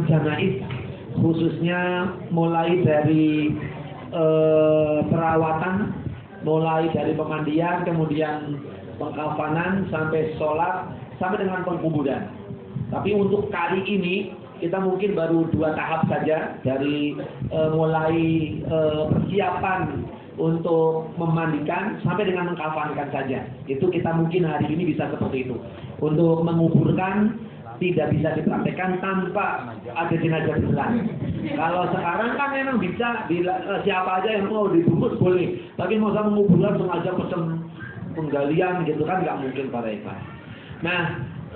tentang janaiz, khususnya mulai dari perawatan, mulai dari pemandian, kemudian pengkafanan, sampai sholat, sampai dengan pengkuburan. Tapi untuk kali ini kita mungkin baru 2 tahap saja, dari mulai persiapan untuk memandikan sampai dengan mengkafankan saja. Itu kita mungkin hari ini bisa seperti itu. Untuk menguburkan tidak bisa dipraktekkan tanpa ada jenazah di belakang. Kalau sekarang kan memang bisa, siapa aja yang mau dibungkus boleh. Tapi masa menguburkan sengaja pesen penggalian gitu kan nggak mungkin para ikhwan. Nah,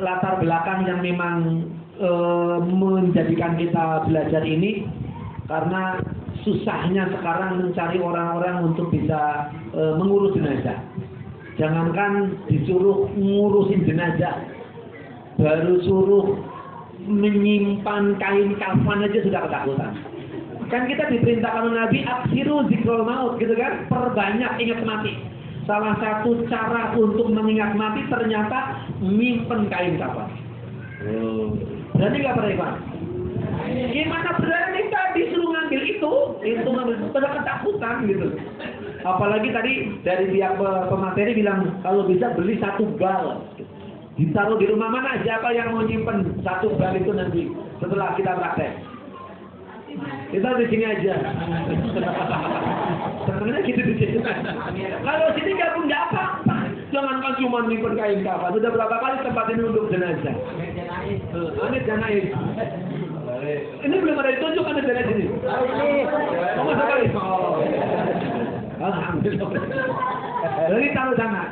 latar belakang yang memang menjadikan kita belajar ini karena susahnya sekarang mencari orang-orang untuk bisa mengurus jenazah. Jangankan disuruh ngurusin jenazah, baru suruh menyimpan kain kafan aja sudah ketakutan. Kan kita diperintahkan oleh Nabi aksiru zikrul maut gitu kan, perbanyak ingat mati. Salah satu cara untuk mengingat mati ternyata nyimpen kain kafan. Berarti nggak pernah Ivan? Gimana berani tadi suruh ngambil itu ngambil, pada ketakutan gitu. Apalagi tadi dari pihak pemateri bilang kalau bisa beli 1 bal, ditaruh di rumah mana, siapa yang mau nyimpen 1 bal itu nanti setelah kita praktek. Kita di sini aja. Sebenarnya gitu di sini. Kalau sini gabung nggak apa-apa. Jangankan cuma nyimpen kain kafan. Sudah berapa kali tempat ini untuk jenazah? Aneh janaiz. Ini belum ada ditunjuk aneh janaiz ini. Oh, masa kali? Alhamdulillah. Jadi taruh sana.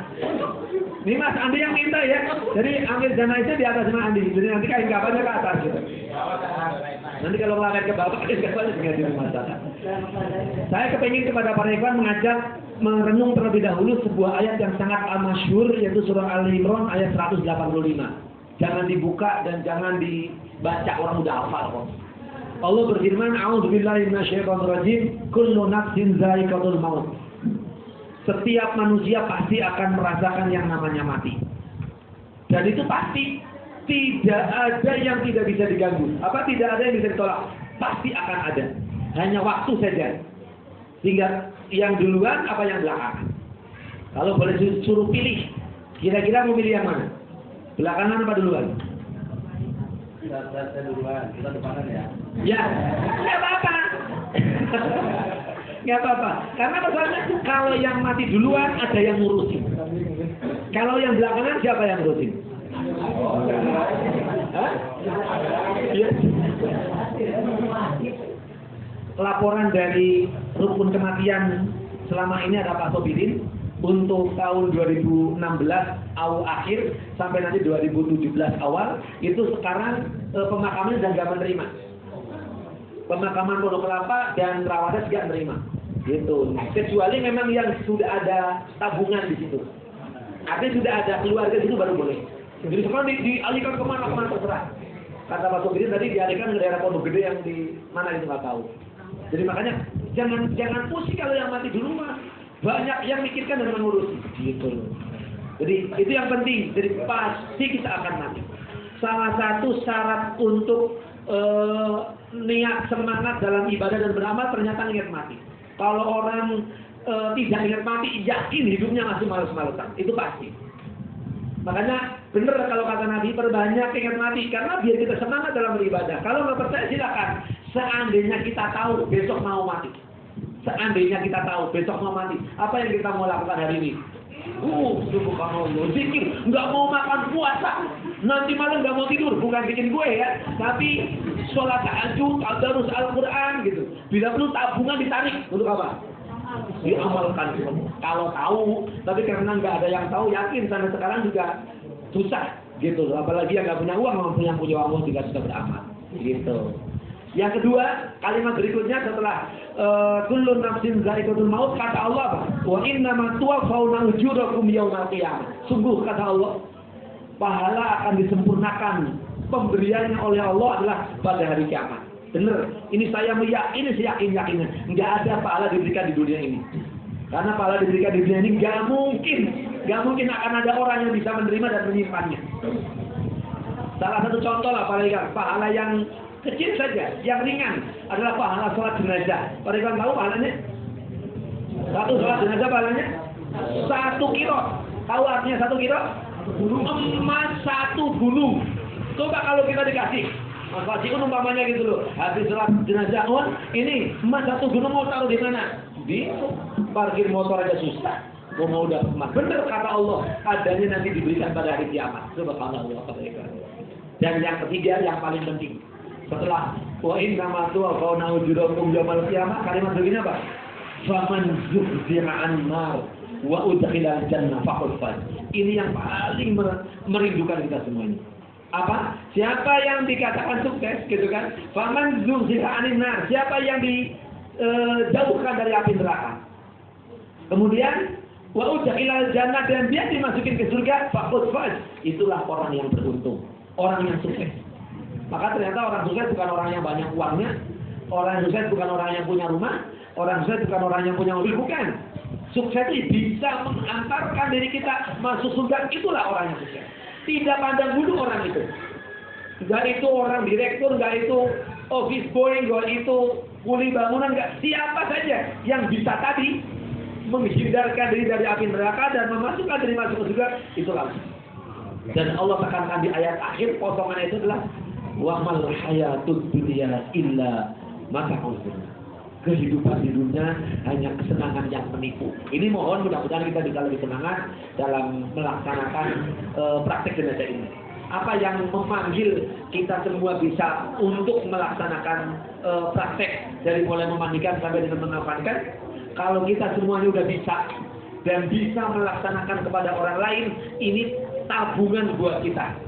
Ini Mas Andi yang minta ya. Jadi ambil janaiznya di atas Mas Andi. Jadi nanti kain kafannya ke atas gitu. Nanti kalau melanggar ke bawah, kain kafannya tinggal di rumah sana. Saya kepingin kepada para ikhwan mengajak merenung terlebih dahulu sebuah ayat yang sangat masyhur, yaitu surah Al-Imran ayat 185. Jangan dibuka dan jangan dibaca, orang udah hafal kok. Allah berfirman, "A'udzubillahi minasyaitonirrajim, kullu nafsin dha'iqatul maut." Setiap manusia pasti akan merasakan yang namanya mati. Dan itu pasti, tidak ada yang tidak bisa diganggu. Apa tidak ada yang bisa ditolak? Pasti akan ada. Hanya waktu saja. Sehingga yang duluan apa yang belakangan. Kalau boleh suruh pilih, kira-kira mau pilih yang mana? Belakangan apa duluan? Saya duluan, kita depanan ya. Ya, nggak apa-apa. Nggak apa-apa. Karena masalahnya kalau yang mati duluan ada yang ngurusin. Kalau yang belakangan siapa yang ngurusin? Hah? Ya. Laporan dari rukun kematian selama ini ada Pak Sobirin untuk tahun 2016 awal akhir sampai nanti 2017 awal itu sekarang pemakaman sudah nggak menerima. Pemakaman Pondok Kelapa dan Rawadas nggak menerima. Gitu. Kecuali memang yang sudah ada tabungan di situ. Artinya sudah ada keluarga di situ baru boleh. Jadi sekarang dialihkan kemana-mana terserah. Kata Pak Sobirin tadi dialihkan ke daerah Pondok Gede yang di mana itu nggak tahu. Jadi makanya jangan pusing kalau yang mati dulu mah. Banyak yang mikirkan dan mengurusi. Gitu. Jadi itu yang penting. Jadi pasti kita akan mati. Salah satu syarat untuk niat semangat dalam ibadah dan beramal ternyata ingat mati. Kalau orang tidak ingat mati, yakin hidupnya masih malas-malasan. Itu pasti. Makanya benar kalau kata Nabi, perbanyak ingat mati karena biar kita semangat dalam beribadah. Kalau nggak percaya silakan. Seandainya kita tahu besok mau mati. Seandainya kita tahu besok mau mati, apa yang kita mau lakukan hari ini? Subhanallah, zikir, nggak mau makan puasa, nanti malam nggak mau tidur, bukan bikin gue ya, tapi sholat tahajud, tadarus Al-Quran gitu. Bila perlu tabungan ditarik untuk apa? Diamalkan. Kalau tahu, tapi karena nggak ada yang tahu, yakin sampai sekarang juga susah gitu. Apalagi yang nggak punya uang, yang punya uang juga sudah beramal gitu. Yang kedua, kalimat berikutnya setelah kullu nafsin dha'iqatul maut, kata Allah apa? Wa innama tuwaffawna ujurakum yaumal qiyamah. Sungguh kata Allah, pahala akan disempurnakan pemberiannya oleh Allah adalah pada hari kiamat. Benar, ini saya meyakini seyakin-yakinnya. Enggak ada pahala diberikan di dunia ini. Karena pahala diberikan di dunia ini enggak mungkin akan ada orang yang bisa menerima dan menyimpannya. Salah satu contoh lah pahala yang kecil saja, yang ringan adalah pahala sholat jenazah. Para ikhwan tahu pahalanya? Satu sholat jenazah pahalanya 1 kilo. Tahu artinya 1 kilo? Emas 1 gunung. Coba kalau kita dikasih Mas Fasiun umpamanya gitu loh, habis sholat jenazah, ini emas 1 gunung mau taruh di mana? Di parkir motor aja susah. Mau dapat emas. Benar kata Allah, adanya nanti diberikan pada hari kiamat. Subhanallah. Dan yang ketiga, yang paling penting, setelah wa inna ma tuwaffawna ujurakum yaumal qiyamah, kalimat begini apa? Faman zuhziha 'anil nar wa udkhilal jannah faqad faz. Ini yang paling merindukan kita semuanya. Apa? Siapa yang dikatakan sukses, gitu kan? Faman zuhziha 'anil nar, siapa yang dijauhkan dari api neraka. Kemudian wa udkhilal jannah, dan dia dimasukin ke surga, faqad faz. Itulah orang yang beruntung, orang yang sukses. Maka ternyata orang sukses bukan orang yang banyak uangnya, orang yang sukses bukan orang yang punya rumah, orang sukses bukan orang yang punya mobil, bukan. Sukses itu bisa mengantarkan diri kita masuk surga, itulah orang yang sukses. Tidak pandang bulu orang itu. Enggak itu orang direktur, enggak itu office boy, enggak itu kuli bangunan, enggak. Siapa saja yang bisa tadi menghindarkan diri dari api neraka dan memasukkan diri masuk ke surga, itulah. Dan Allah tekankan di ayat akhir potongan itu adalah wa mal hayatud dunya illa mata'ul ghurur. Kehidupan di dunia hanya kesenangan yang menipu. Ini mohon mudah-mudahan kita bisa lebih semangat dalam melaksanakan praktek jenazah ini. Apa yang memanggil kita semua bisa untuk melaksanakan praktek dari mulai memandikan sampai dengan mengafankan. Kalau kita semuanya udah bisa dan bisa melaksanakan kepada orang lain, ini tabungan buat kita.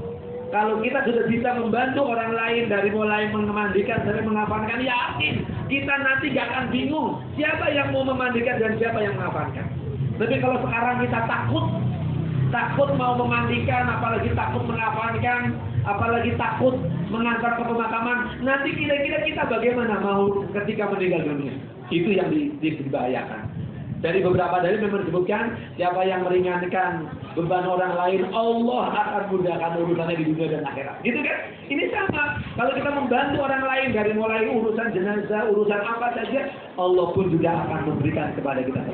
Kalau kita sudah bisa membantu orang lain dari mulai memandikan sampai mengafankan, yakin kita nanti gak akan bingung siapa yang mau memandikan dan siapa yang mengafankan. Tapi kalau sekarang kita takut mau memandikan, apalagi takut mengafankan, apalagi takut mengantar ke pemakaman, nanti kira-kira kita bagaimana mau ketika meninggal dunia? Itu yang dibahayakan. Dari beberapa dalil memang disebutkan siapa yang meringankan beban orang lain, Allah akan mudahkan urusannya di dunia dan akhirat. Gitu kan? Ini sama. Kalau kita membantu orang lain dari mulai urusan jenazah, urusan apa saja, Allah pun juga akan memberikan kepada kita.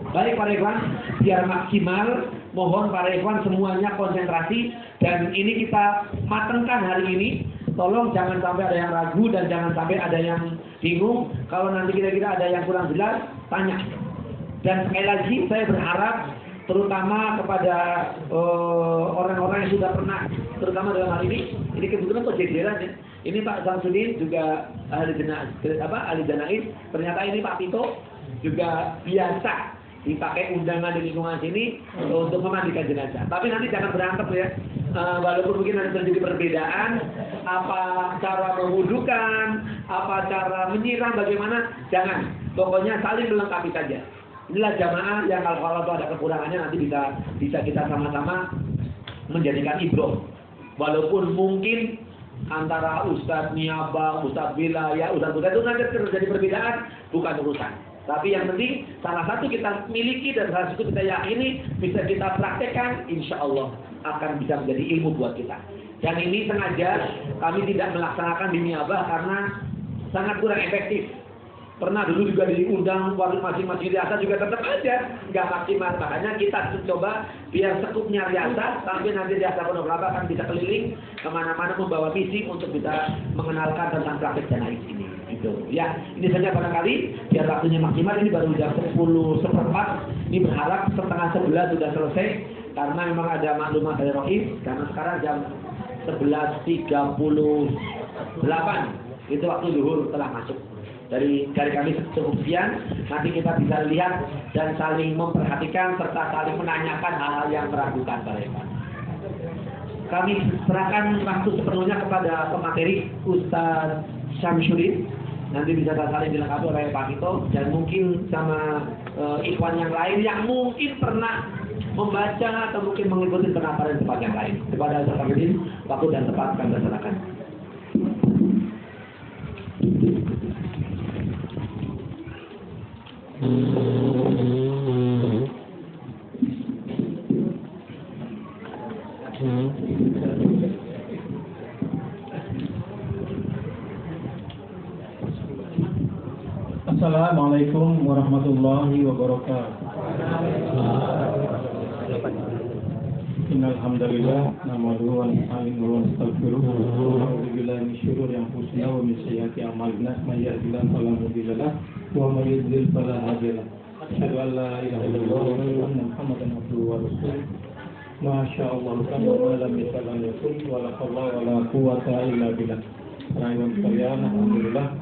Baik para ikhwan, biar maksimal, mohon para ikhwan semuanya konsentrasi dan ini kita matengkan hari ini. Tolong jangan sampai ada yang ragu dan jangan sampai ada yang bingung. Kalau nanti kira-kira ada yang kurang jelas, tanya. Dan sekali lagi saya berharap terutama kepada orang-orang yang sudah pernah, terutama dalam hal ini kebetulan kok jadiran ya. Ini Pak Samsudin juga ahli janaiz. Ternyata ini Pak Tito juga biasa dipakai undangan di lingkungan sini untuk memandikan jenazah. Tapi nanti jangan berantem ya. Walaupun mungkin ada terjadi perbedaan, apa cara mewudukan, apa cara menyiram, bagaimana, jangan. Pokoknya saling melengkapi saja. Inilah jamaah yang kalau ada kekurangannya nanti bisa kita sama-sama menjadikan ibroh. Walaupun mungkin antara Ustadz Niaba, Ustadz Wilayah, Ustadz itu nanti terjadi perbedaan, bukan urusan. Tapi yang penting salah satu kita miliki dan salah satu kita yakini bisa kita praktekkan, insya Allah akan bisa menjadi ilmu buat kita. Dan ini sengaja kami tidak melaksanakan di Niabah karena sangat kurang efektif. Pernah dulu juga diundang masing-masing riasa juga tetap aja nggak maksimal. Makanya kita coba biar sekupnya riasa sampai nanti riasa Pondok Kelapa akan bisa keliling kemana-mana membawa misi untuk bisa mengenalkan tentang praktek janaiz ini. Gitu. Ya, ini saja barangkali biar waktunya maksimal. Ini baru jam 10:04. Ini berharap setengah 11 sudah selesai karena memang ada maklumat dari Rohim. Karena sekarang jam 11:38 itu waktu zuhur telah masuk. Dari kami cukup sekian, nanti kita bisa lihat dan saling memperhatikan serta saling menanyakan hal-hal yang meragukan para ikhwan. Kami serahkan waktu sepenuhnya kepada pemateri Ustaz Syamsuddin. Nanti bisa saling dilengkapi oleh Pak Tito dan mungkin sama ikhwan yang lain yang mungkin pernah membaca atau mungkin mengikuti penataran tempat yang lain. Kepada Ustaz Syamsuddin, waktu dan tempat kami serahkan. Assalamualaikum warahmatullahi wabarakatuh. Innal hamdalillah nahmaduhu wa nasta'inuhu wa nastaghfiruh wa na'udzu billahi min shururi anfusina wa min sayyiati a'malina may yahdihillahu fala mudilla lahu wa may yudlil fala hadiya lahu. Asyhadu an la ilaha illallah wa asyhadu anna Muhammadan abduhu wa rasuluh. Masyaallah kana wa lam yakun yakun wa la haula wa la quwwata illa billah. Rahiman sekalian, alhamdulillah.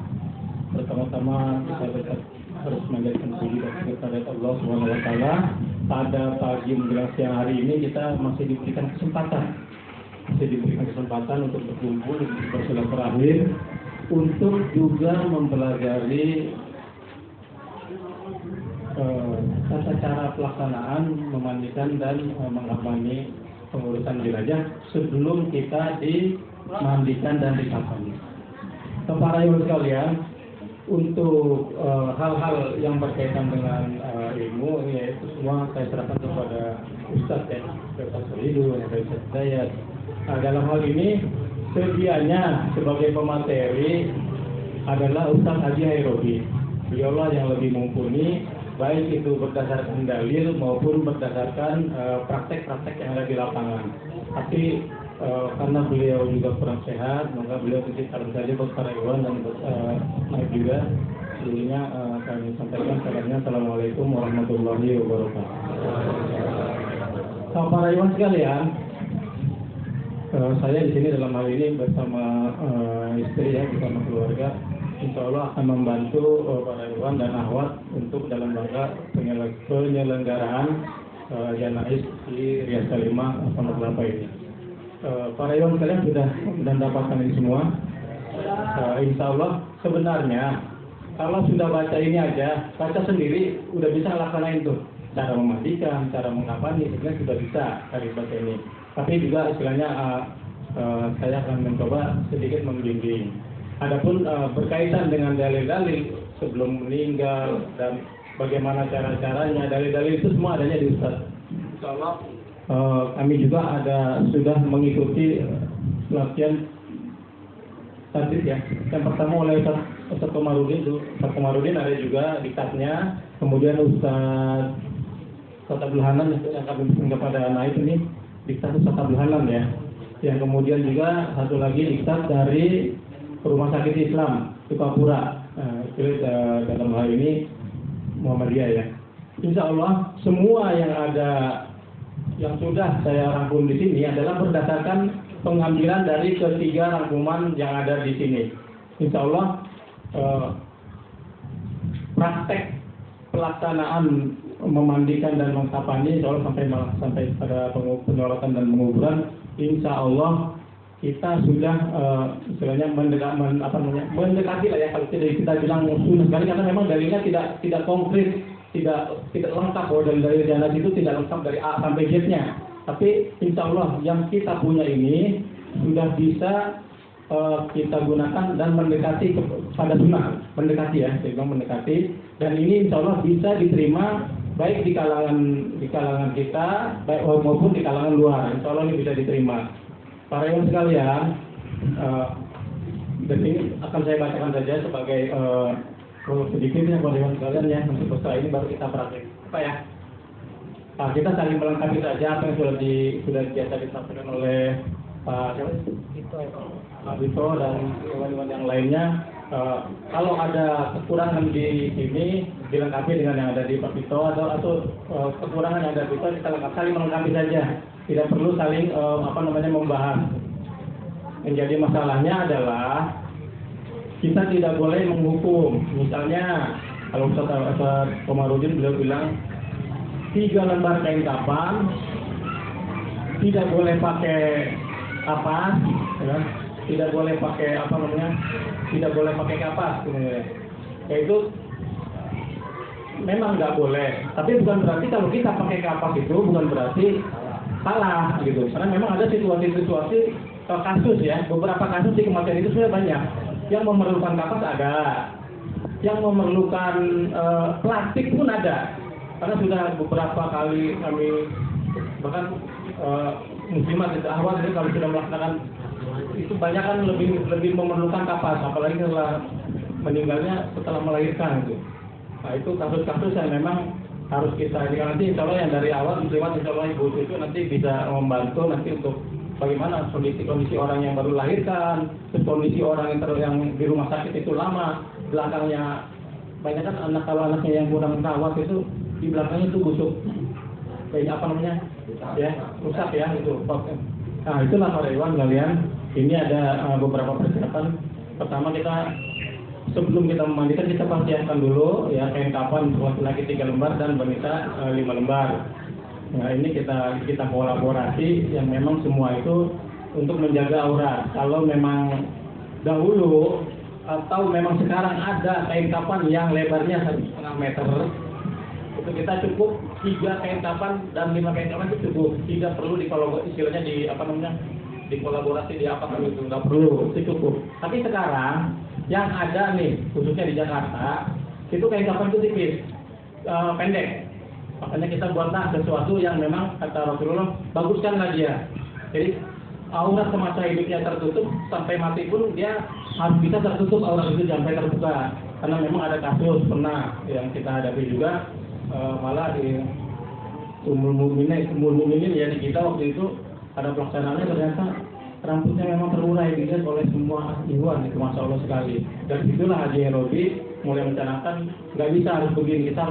Pertama-tama kita harus menjadikan puji kepada Allah Subhanahu wa taala. Pada pagi menjelang siang hari ini kita masih diberikan kesempatan untuk berkumpul, bersilaturahim, untuk juga mempelajari tata cara pelaksanaan memandikan dan mengapani pengurusan jenazah sebelum kita dimandikan dan dikafani. Para ibu sekalian, untuk hal-hal yang berkaitan dengan ilmu, yaitu semua saya serahkan kepada Ustadz ya, Profesor Ridho, Profesor Dayat. Dalam hal ini sedianya sebagai pemateri adalah Ustadz Haji Hairodi. Beliaulah yang lebih mumpuni, baik itu berdasarkan dalil maupun berdasarkan praktek-praktek yang ada di lapangan. Tapi karena beliau juga kurang sehat, maka beliau titipkan saja buat para iwan dan naik juga. Seluruhnya kami sampaikan salamnya. Assalamualaikum warahmatullahi wabarakatuh. Para iwan sekalian, saya di sini dalam hal ini bersama istri ya, bersama keluarga, insya Allah akan membantu para iwan dan akhwat untuk dalam rangka penyelenggaraan janaiz di Riyas Kalimah Pondok Kelapa ini. Para iwan kalian sudah mendapatkan ini semua. Insya Allah sebenarnya kalau sudah baca ini aja, baca sendiri udah bisa laksanain tuh cara memandikan, cara mengapani, sebenarnya sudah bisa dari baca ini. Tapi juga istilahnya saya akan mencoba sedikit membimbing. Adapun berkaitan dengan dalil-dalil sebelum meninggal dan bagaimana cara-caranya, dalil-dalil itu semua adanya di Ustaz. Insya Allah kami juga sudah mengikuti pelatihan tadi ya. Yang pertama oleh Ustaz Komarudin, Ustaz Komarudin ada juga diktatnya. Kemudian Ustaz Abdul Hanan yang kami berikan kepada anak ini diktat Ustaz Abdul Hanan ya. Yang kemudian juga satu lagi diktat dari Rumah Sakit Islam Sukapura. Itu dalam hal ini Muhammadiyah ya. Insya Allah semua yang sudah saya rangkum di sini adalah berdasarkan pengambilan dari ketiga rangkuman yang ada di sini. Insya Allah praktek pelaksanaan memandikan dan mengkafani insya Allah sampai pada penyolatan dan penguburan, insya Allah kita sudah istilahnya mendekati lah ya, kalau tidak kita bilang sunnah sekali, karena memang dalilnya tidak konkret, tidak lengkap. Bahwa dari jenazah itu tidak lengkap dari A sampai Z-nya. Tapi insya Allah yang kita punya ini sudah bisa kita gunakan dan mendekati pada sunnah, mendekati ya, saya bilang mendekati, dan ini insya Allah bisa diterima baik di kalangan kita, baik maupun di kalangan luar. Insya Allah ini bisa diterima. Para ibu sekalian, dan ini akan saya bacakan saja sebagai sedikitnya para ibu sekalian ya. Nanti setelah ini baru kita praktek. Apa ya? Nah, kita saling melengkapi saja apa yang sudah biasa disampaikan oleh Pak Bito dan teman-teman yang lainnya. Kalau ada kekurangan di sini dilengkapi dengan yang ada di Pak Bito, atau kekurangan yang ada di Bito kita saling melengkapi saja. Tidak perlu saling membahas. Yang jadi masalahnya adalah kita tidak boleh menghukum. Misalnya kalau Ustaz Komarudin beliau bilang 3 lembar kain kafan tidak boleh pakai kapas, ya, tidak boleh pakai tidak boleh pakai kapas, yaitu memang nggak boleh. Tapi bukan berarti kalau kita pakai kapas itu bukan berarti salah gitu. Karena memang ada situasi-situasi kasus ya, beberapa kasus di kematian itu sudah banyak yang memerlukan kapas, ada yang memerlukan plastik pun ada. Karena sudah beberapa kali kami bahkan muslimat itu awal itu kalau sudah melaksanakan itu banyak kan lebih memerlukan kapas, apalagi setelah meninggalnya setelah melahirkan gitu. Nah itu kasus-kasus yang memang harus kita ini, nanti insya Allah yang dari awal lewat insya Allah Ibu itu nanti bisa membantu nanti untuk bagaimana kondisi orang yang baru lahirkan, terus kondisi orang yang di rumah sakit itu lama, belakangnya banyak kan anak, kalau anaknya yang kurang rawat itu di belakangnya itu busuk, kayak apa namanya ya, rusak ya itu. Nah itulah para Iwan kalian, ini ada beberapa persiapan. Pertama kita sebelum kita memandikan kita persiapkan dulu ya kain kafan untuk laki-laki 3 lembar dan wanita 5 lembar. Nah ini kita kolaborasi yang memang semua itu untuk menjaga aurat. Kalau memang dahulu atau memang sekarang ada kain kafan yang lebarnya 1,5 meter, itu kita cukup 3 kain kafan dan 5 kain kafan itu cukup. Tidak perlu istilahnya dikolaborasi di apa itu nggak perlu, itu cukup. Tapi sekarang yang ada nih khususnya di Jakarta itu kain kafan itu tipis, pendek. Makanya kita buatlah sesuatu yang memang kata Rasulullah baguskanlah dia. Jadi aurat semasa hidupnya tertutup sampai mati pun dia harus bisa tertutup aurat itu sampai terbuka. Karena memang ada kasus pernah yang kita hadapi juga malah di Ummul Mukminin ya di kita waktu itu ada pelaksanaannya ternyata rambutnya memang terurai dilihat oleh semua ikhwan itu, masya Allah sekali. Dan itulah Haji Robi mulai mencanangkan nggak bisa harus begini, kita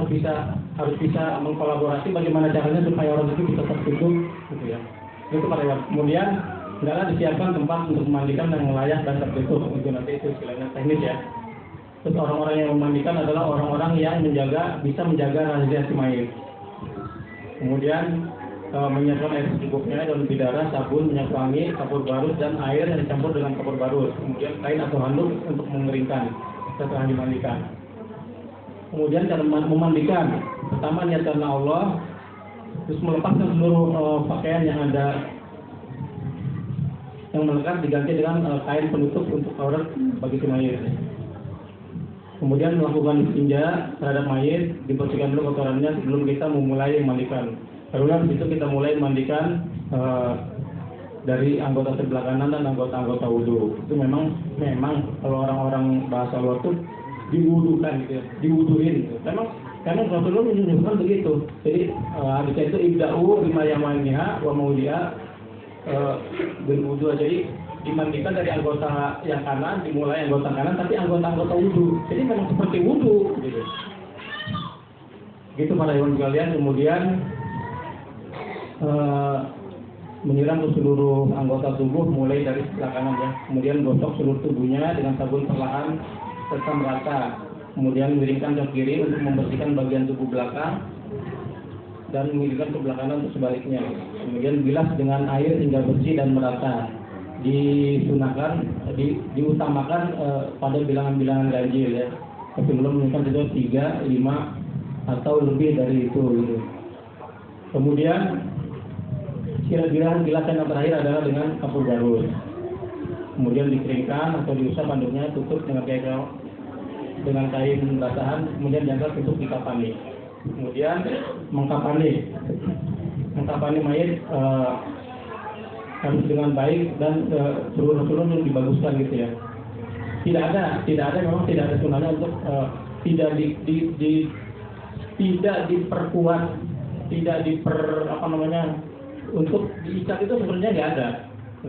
harus bisa mengkolaborasi bagaimana caranya supaya orang itu bisa tertutup gitu ya. Itu pada waktu kemudian adalah disiapkan tempat untuk memandikan yang layak dan tertutup. Itu nanti itu istilahnya teknis ya. Terus orang-orang yang memandikan adalah orang-orang yang bisa menjaga rahasia si mayit. Kemudian menyiapkan air secukupnya, daun bidara, sabun, minyak wangi, kapur barus, dan air yang dicampur dengan kapur barus. Kemudian kain atau handuk untuk mengeringkan setelah dimandikan. Kemudian cara memandikan, pertama niat karena Allah, terus melepaskan seluruh pakaian yang ada yang melekat diganti dengan kain penutup untuk aurat bagi si mayit. Kemudian melakukan istinja terhadap mayit, dibersihkan dulu kotorannya sebelum kita memulai memandikan. Barulah di situ kita mulai memandikan dari anggota sebelah kanan dan anggota wudhu. Itu memang kalau orang-orang bahasa luar itu diwudukan gitu, diwuduin gitu. Memang Rasulullah menunjukkan begitu. Jadi hadisnya itu ibda'u bima yamaniha wa maudi'a bil wudu. Jadi dimandikan dari anggota yang kanan, dimulai anggota kanan, tapi anggota wudhu. Jadi memang seperti wudhu gitu. Gitu para ikhwan sekalian. Kemudian menyiram ke seluruh anggota tubuh mulai dari sebelah kanan ya. Kemudian gosok seluruh tubuhnya dengan sabun perlahan serta merata. Kemudian miringkan ke kiri untuk membersihkan bagian tubuh belakang dan miringkan ke belah kanan untuk sebaliknya. Kemudian bilas dengan air hingga bersih dan merata. Disunahkan, diutamakan pada bilangan-bilangan ganjil ya. Sebelum menunjukkan itu 3, 5 atau lebih dari itu gitu. Kemudian bilasan yang terakhir adalah dengan kapur barus. Kemudian dikeringkan atau diusap handuknya, tutup dengan kain basahan, kemudian diangkat untuk dikafani. Kemudian mengkafani mayit harus dengan baik dan seluruh yang dibaguskan gitu ya. Tidak ada sunahnya untuk tidak diperkuat, untuk diikat itu sebenarnya nggak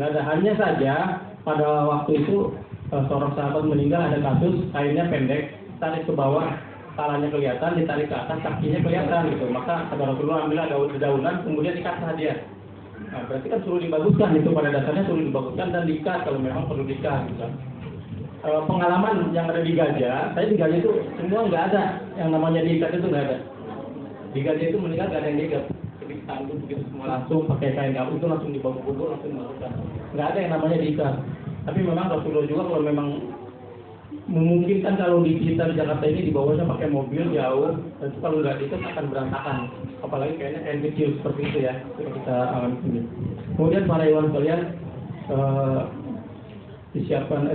ada. Hanya saja pada waktu itu seorang sahabat meninggal, ada kasus kainnya pendek, tarik ke bawah, talanya kelihatan, ditarik ke atas, kakinya kelihatan gitu. Maka kata Rasulullah, ambillah daunan, kemudian ikatlah dia. Nah, berarti kan suruh dibaguskan itu, pada dasarnya suruh dibaguskan dan diikat kalau memang perlu diikat gitu. Pengalaman yang ada di Gajah, saya di Gajah itu semua nggak ada yang namanya diikat, itu nggak ada. Di Gajah itu meninggal nggak ada yang diikat. Tanggung begitu semua langsung pakai kain kain itu langsung dibawa kubur, langsung dimasukkan. Nggak ada yang namanya diikat. Tapi memang Rasulullah juga kalau memang memungkinkan, kalau di kita di Jakarta ini dibawanya pakai mobil jauh, dan itu kalau nggak diikat akan berantakan. Apalagi kayaknya kain kecil seperti itu ya, kita alami sini. Kemudian para ikhwan sekalian disiapkan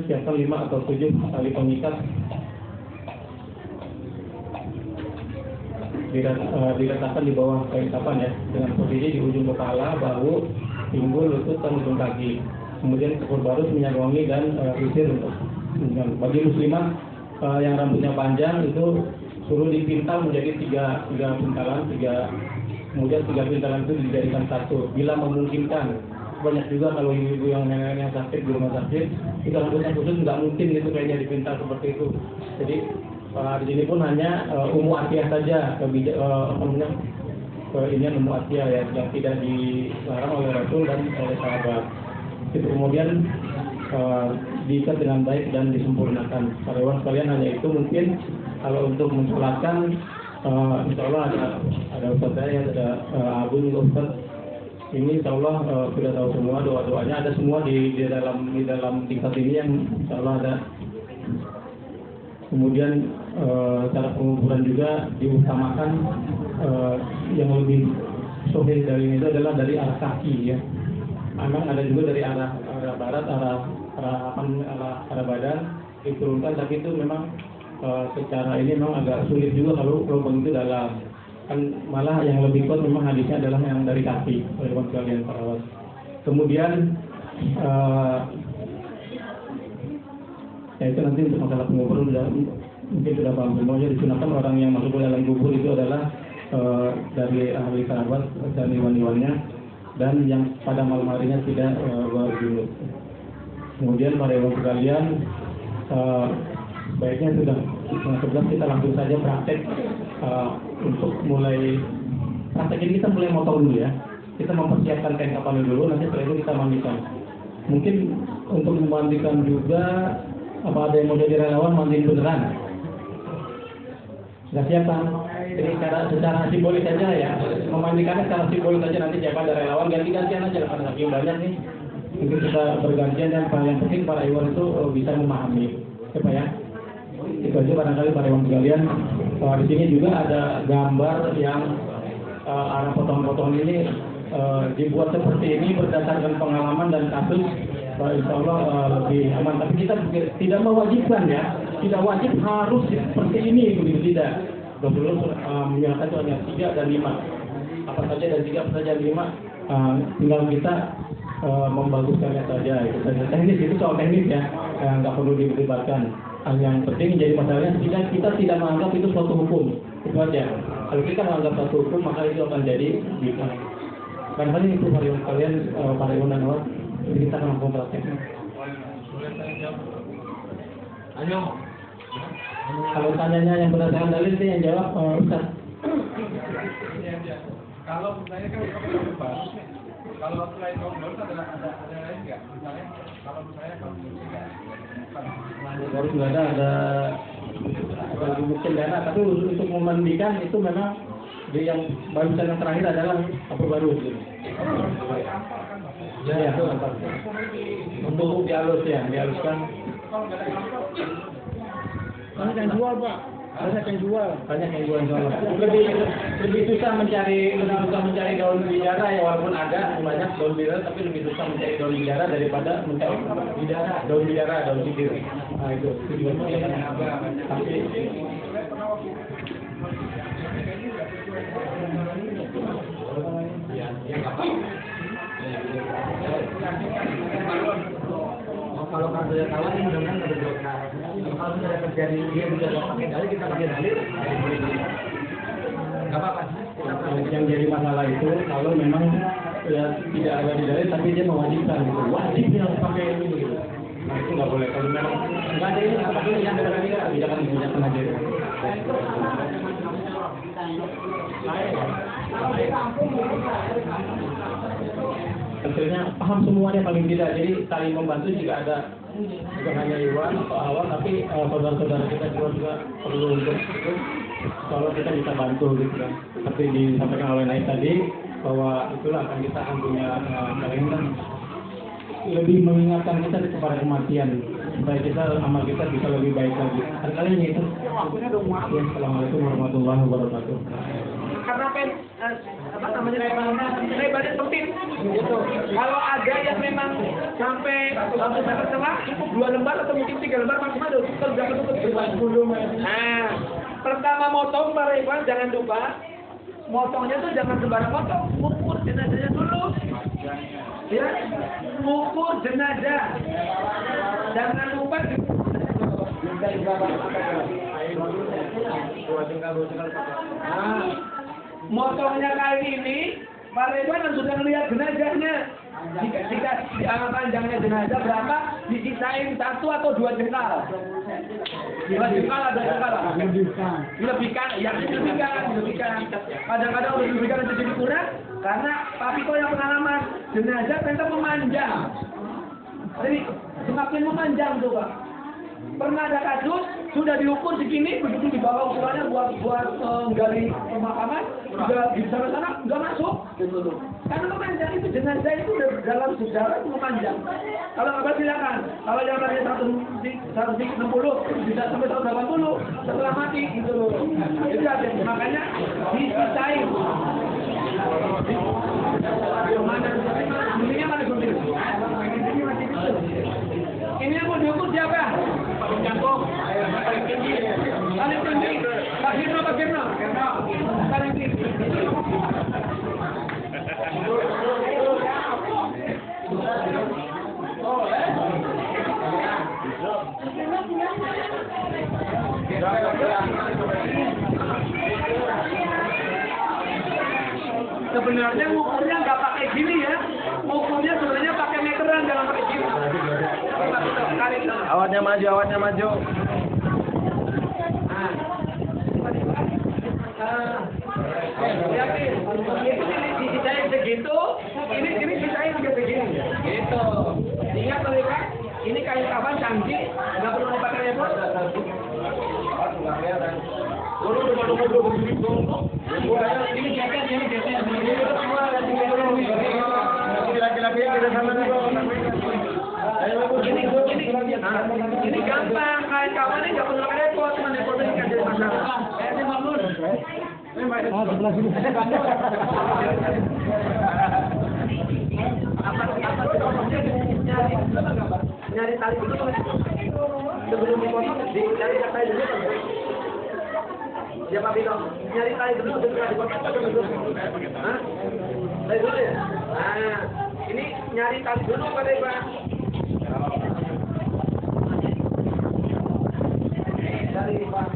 siapkan 5 atau 7 tali pengikat. Diletakkan di bawah kain kafan ya, dengan posisi di ujung kepala, bahu, pinggul, lutut, dan ujung kaki. Kemudian kapur barus, minyak wangi, dan wisir untuk Bagi muslimat yang rambutnya panjang itu suruh dipintal menjadi tiga pintalan, kemudian 3 pintalan itu dijadikan satu bila memungkinkan. Banyak juga kalau ibu-ibu yang nenek yang sakit di rumah sakit itu rambutnya khusus nggak mungkin gitu kayaknya dipintal seperti itu. Jadi di sini pun hanya Ummu Atiyah saja ini Ummu Atiyah ya, yang tidak dilarang oleh Rasul dan oleh sahabat. Itu kemudian diikat dengan baik dan disempurnakan. Para ikhwan sekalian, hanya itu mungkin. Kalau untuk mensolatkan, insya Allah ada Ustaz saya, ada Abu Ustaz. Ini insya Allah sudah tahu semua doa-doanya, ada semua di dalam tingkat ini yang insya Allah ada. Kemudian cara penguburan juga diutamakan, yang lebih sahih dari ini adalah dari arah kaki ya. Memang ada juga dari arah barat, arah badan diturunkan, tapi itu memang secara ini memang agak sulit juga kalau lubang itu dalam. Kan malah yang lebih kuat memang hadisnya adalah yang dari kaki, oleh sekalian perawat. Kemudian ya itu nanti untuk masalah penguburan mungkin sudah paham semuanya. Disunahkan orang yang masuk ke dalam kubur itu adalah dari ahli kerabat dan iwan-iwannya, dan yang pada malam harinya tidak berjunub. Kemudian para ibu sekalian, baiknya sudah setengah 11 kita langsung saja praktek. Untuk mulai praktek ini kita mulai motong dulu ya. Kita mempersiapkan kain kapan dulu, nanti setelah itu kita mandikan. Mungkin untuk memandikan juga, apa ada yang mau jadi relawan mandiin beneran? Sudah siap kan? Jadi secara simbolis saja ya, memandikannya secara simbolis saja, nanti siapa ada relawan ganti-gantian aja, karena saking banyak nih. Mungkin kita bergantian, dan yang penting para iwan itu bisa memahami. Siapa ya? Itu aja barangkali para iwan sekalian. Di sini juga ada gambar yang arah potongan-potongan ini dibuat seperti ini berdasarkan pengalaman dan kasus. Insya Allah lebih aman. Tapi kita tidak mewajibkan ya, tidak wajib harus seperti ini, begitu tidak. Rasulullah menyatakan itu hanya 3 dan 5. Apa saja dan 3, apa saja dan 5. Tinggal kita membaguskannya saja. Itu saja teknis, itu soal teknis ya, nggak perlu dilibatkan. Yang penting jadi masalahnya kita tidak menganggap itu suatu hukum, itu aja. Kalau kita menganggap suatu hukum, maka itu akan jadi bid'ah. Barangkali itu para kalian, para dan awak, jadi kita akan langsung prakteknya. Ayo. Kalau tanyanya yang berdasarkan dalil itu yang jawab Ustaz. Kalau saya kan bagus nih. Kalau selain kaum baru ada lain nggak? Misalnya kalau saya kaum baru nggak ada mungkin dana, tapi untuk memandikan itu memang yang barusan yang terakhir adalah apa baru gitu. Ya, itu untuk dihaluskan. Banyak yang jual Pak, banyak yang jual. Lebih susah mencari daun bidara ya, walaupun ada banyak daun bidara, tapi lebih susah mencari daun bidara daripada mencari daun bidara. Nah itu tujuannya. Tapi kalau saya tahu ini mudah-mudahan ada dosa. Kalau sudah terjadi dia bisa pakai dalil, kita pakai dalil, nggak apa-apa. yang jadi masalah itu kalau memang ya tidak ada di dalil tapi dia mewajibkan gitu, wajib dia harus pakai ini gitu. Nah itu nggak boleh. Kalau memang nggak ada ini, apa yang ada tidak akan digunakan aja. Tentunya paham semuanya paling tidak, jadi saling membantu juga ada, bukan hanya Iwan atau Awal, tapi saudara-saudara kita juga perlu untuk itu, kalau kita bisa bantu gitu kan. Seperti disampaikan oleh Naik tadi, bahwa itulah akan kita akan punya kalian lebih mengingatkan kita kepada kematian, supaya kita amal kita bisa lebih baik lagi. Kalian itu. Ya, Assalamualaikum warahmatullahi wabarakatuh. Karena ibadah penting gitu. Kalau ada yang memang sampai setengah cukup 2 lembar atau mungkin 3 lembar maksimal sudah cukup. Nah, pertama motong para ikhwan jangan lupa motongnya tuh jangan sembarang motong, ukur jenazahnya dulu. Ya, ukur jenazah. Jangan lupa dari berapa? Nah, motongnya kali ini Pak Ridwan sudah melihat jenazahnya. Jika panjangnya jenazah berapa, disisain 1 atau 2 jengkal. 2 jengkal ada jengkal. Dilebihkan, ya dilebihkan. Kadang-kadang udah dilebihkan itu jadi kurang, karena Pak Piko yang pengalaman jenazah ternyata memanjang. Jadi semakin memanjang tuh Pak. Pernah ada kasus sudah diukur segini, begitu dibawa ukurannya buat gali pemakaman, sudah di sana nggak masuk, gitu. Karena memanjang itu jenazah itu dalam sejarah itu memanjang. Kalau nggak silakan, kalau yang tadi 160 bisa sampai 180 setelah mati, gitu. Itu ada, makanya disisain. Mana gunting? Ini yang mau diukur siapa? Jangkung. Paling tinggi. Pak Firno. Paling tinggi. Sebenarnya ukurnya nggak pakai gini ya. Ukurnya sebenarnya pakai meteran, jangan pakai gini. Awatnya maju. Ini disisain segitu, ini disisain juga begini. Gitu. Ingat mereka, ini kain kafan canggih, nggak perlu dipakai repot. Ini jaket. Laki-laki yang tidak sama Ini gampang, kain kawan ini nggak perlu pakai repot, cuma repot ini kan jadi masalah. Ini Mamun. Sebelah sini. Nyari tali dulu sebelum dipotong, nyari tali dulu. Siapa bilang nyari tali dulu sebelum dipotong? Hah? Tali dulu ya. Nah, ini nyari tali dulu pada Pak. Dari Pak.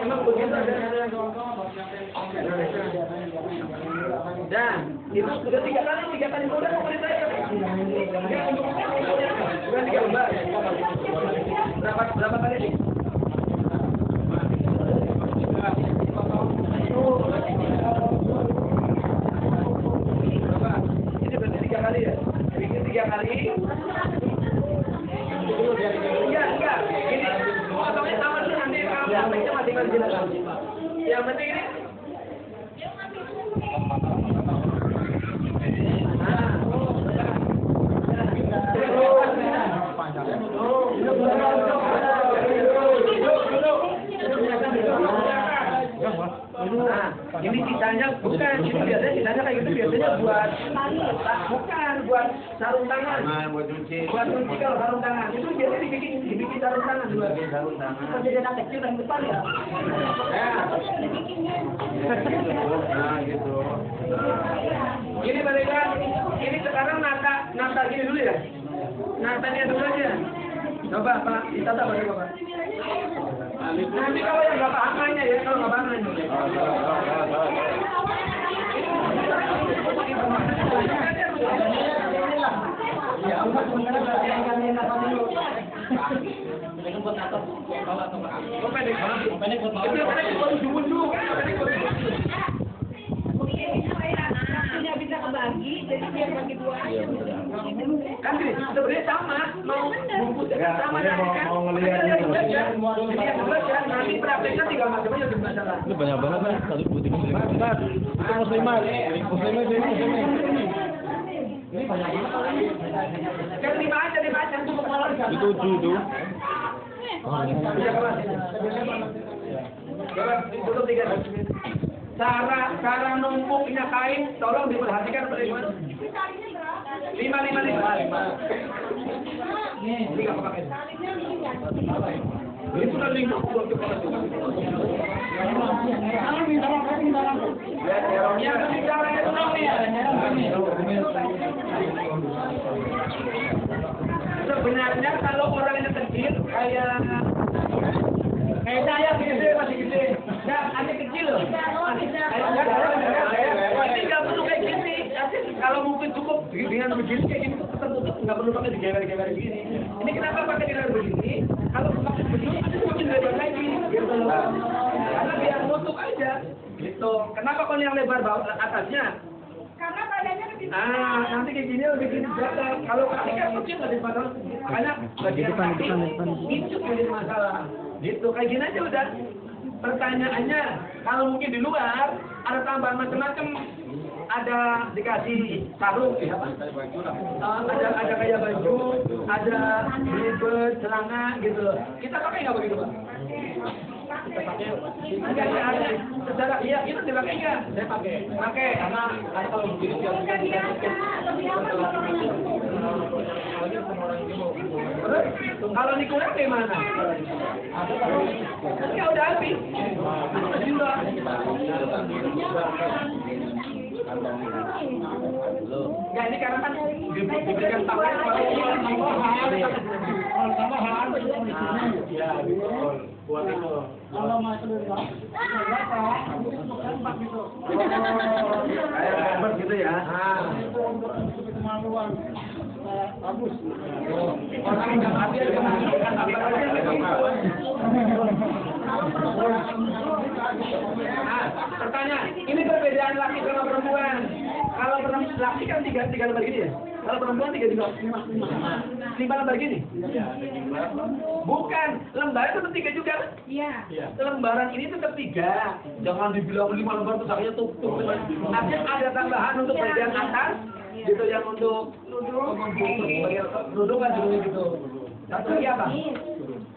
Emang begitu ada. Dan itu sudah 3 kali mudah memberi saya. Sudah 3 lembar. Berapa kali sih? Ini berarti 3 kali ya? Bikin 3 kali. Enggak. Ini potongnya sama sih nanti prakteknya masing-masing. Yang penting ini. Ini sisanya bukan, ini biasanya sisanya kayak gitu biasanya buat buat sarung tangan. buat cuci. Buat cuci kalau sarung tangan itu biasanya dibikin sarung tangan juga. Sarung tangan. Jadi anak kecil yang depan ya. Nah, gitu. Ini mereka, ini sekarang nata gini dulu ya. Natanya dulu aja. Coba Pak, ditata bagaimana Pak? Nanti kalau yang nggak paham nanya ya, kalau nggak paham nanya. Ya Allah, sebenarnya tidak bisa kebagi, jadi dia bagi 2 aja. kan gini, sebenarnya sama, mau bungkus sama mau ngelihat nanti prakteknya tinggal macam-macam di masalah. Ini banyak banget kan, 1 putih muslimat. Itu muslimat ini. Ini banyak banget. Kan 5 aja untuk malam. Itu 7 itu. Tutup 3. Cara numpuknya kain, tolong diperhatikan teman-teman. 5. Ini nggak pakai. Ini sudah 5 buat kepala juga. Yang penting caranya itu kayak saya gede, masih gede. Nggak, ada kecil loh. Ini nggak perlu kayak gini. Kalau mungkin cukup dengan begini kayak gini tuh tertutup, nggak perlu pakai digewer-gewer begini. Ini kenapa pakai digewer begini? Kalau pakai begini, itu semakin lebar lagi. Gitu loh. Karena biar nutup aja. Gitu. Kenapa kalau yang lebar bawah atasnya? Karena badannya lebih Nanti kayak gini lebih gini gatal. Kalau kaki kan kecil nggak ada masalah. Makanya bagian kaki itu jadi masalah. Gitu, kayak gini aja udah. Pertanyaannya, kalau mungkin di luar ada tambahan macam-macam, ada dikasih sarung, apa? Ada kayak baju, ada ribet, celana gitu loh. Kita pakai nggak begitu, Pak? Kita pakai. Ada. Secara iya kita dipakai nggak? Saya pakai karena kalau begini biar terus kalau ini kurang gimana? Ya udah habis. Ya ini karena kan diberikan tambahan ya betul buat itu. Kalau masuk kayak gitu ya. Kemaluan bagus. Orang yang mati ada pertanyaan, ini perbedaan laki sama perempuan. Kalau laki kan tiga lembar gini ya. Kalau perempuan 3 lembar gini. Bukan, lembar itu 3 juga. Iya. Lembaran ini tetap 3. Jangan dibilang 5 lembar terus akhirnya tuh. Artinya ada tambahan untuk bagian atas, gitu yang untuk kerudung kan gitu. Satu lagi apa?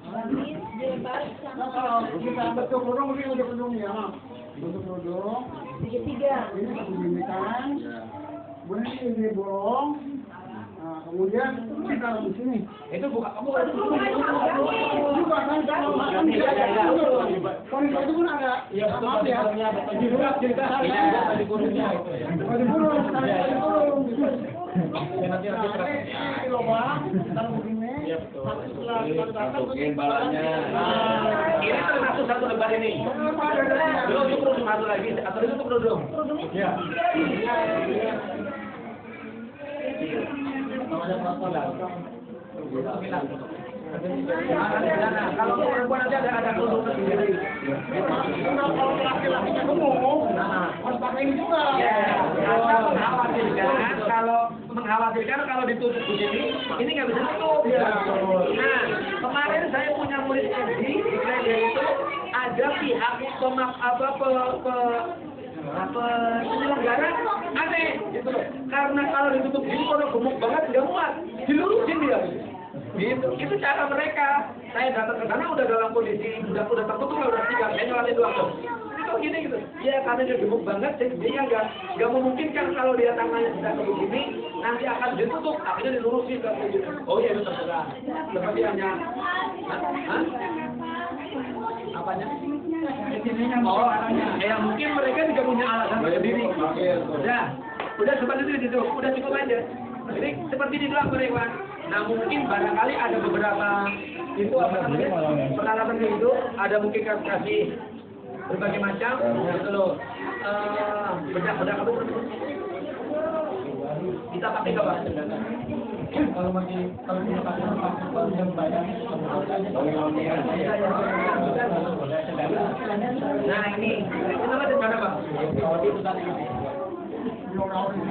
Gamis, jilbab, Kalau kita bentuk kerudung ini udah kerudung ya, bentuk kerudung. segitiga. Ini satu bintikan, kemudian ini bolong. Nah, kemudian ini taruh di sini. Itu buka kamu Juga kan kalau makan tidak ada. Kalau itu pun ada. Iya, Maaf ya. cerita di kurungnya itu ya. Baju burung, baju burung. Nanti Ini lubang, taruh begini. Iya betul. Masukin balanya. ini termasuk satu lembar ini. Belum itu kerudung satu lagi, atau itu kerudung. Iya. Kalau perempuan nanti ada kerudung sendiri. Kalau laki-laki gemuk, harus pakai ini juga. Mengkhawatirkan kalau ditutup begini, ini nggak bisa tutup. Nah, kemarin saya punya murid SD di gereja itu ada pihak penyelenggara aneh gitu loh. Karena kalau ditutup gini kalau gemuk banget nggak muat, dilurusin dia. Gitu, itu cara mereka. Saya datang ke sana udah dalam kondisi udah tertutup udah 3, saya nyalain doang tuh. Ini kok gini gitu. Ya karena dia gemuk banget, dia nggak memungkinkan kalau dia tangannya sudah kayak begini, nanti akan ditutup, akhirnya dilurusin kayak gitu. Oh iya itu terserah. Seperti hanya, apanya? Oh, ya mungkin mereka juga punya alasan sendiri. Udah seperti itu, udah cukup aja. Jadi seperti ini doang mereka. Nah mungkin barangkali ada beberapa itu apa namanya peralatan itu, ada mungkin kasih berbagai macam gitu loh. Bedak apa itu? Kita pakai nggak Pak? Kalau punya pakai yang banyak, Nah ini apa mana Pak?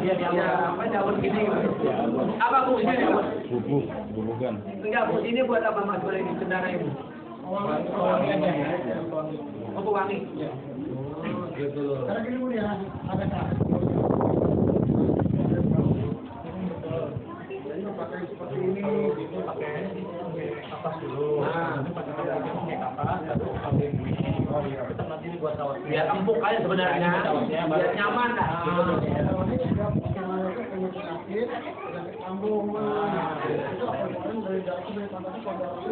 Ya, apa daun gini? Apa Bu ini? Bubukan. Enggak Bu, ini buat apa Mas boleh ini cendana ini? Oh pewangi. Karena gini Bu ya, ada tak. Jadi pakai seperti ini, itu pakai kapas dulu. Ini pakai kapas, lalu pakai ini. Oh iya. Kita nanti ini buat kawat. Biar empuk aja sebenarnya, biar nyaman lah.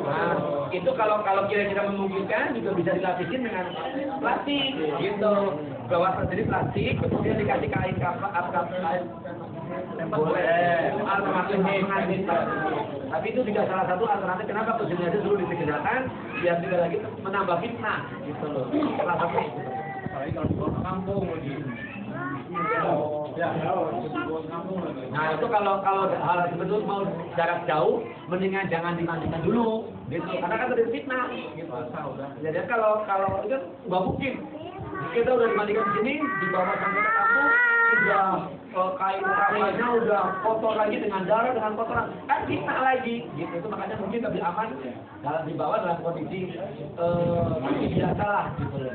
Nah, itu kalau kira-kira memungkinkan juga bisa dilapisin dengan plastik, gitu. Bawa sendiri plastik, kemudian dikasih kain kain boleh. Alternatif Tapi itu juga salah satu alternatif kenapa kesini aja dulu disegerakan, biar tidak lagi menambah fitnah, gitu loh. Salah satu. Apalagi kalau di bawah kampung lagi. Nah itu kalau hal tersebut mau jarak jauh, mendingan jangan dimandikan dulu, gitu. Karena kan terjadi fitnah, gitu. Jadi kalau itu nggak mungkin. Kita udah dimandikan di sini, dibawa sampai ke kampung, udah kainnya udah kotor lagi dengan darah, dengan kotoran, kan fitnah lagi, gitu. Itu makanya mungkin lebih aman dibawa dalam kondisi biasa lah, gitu loh.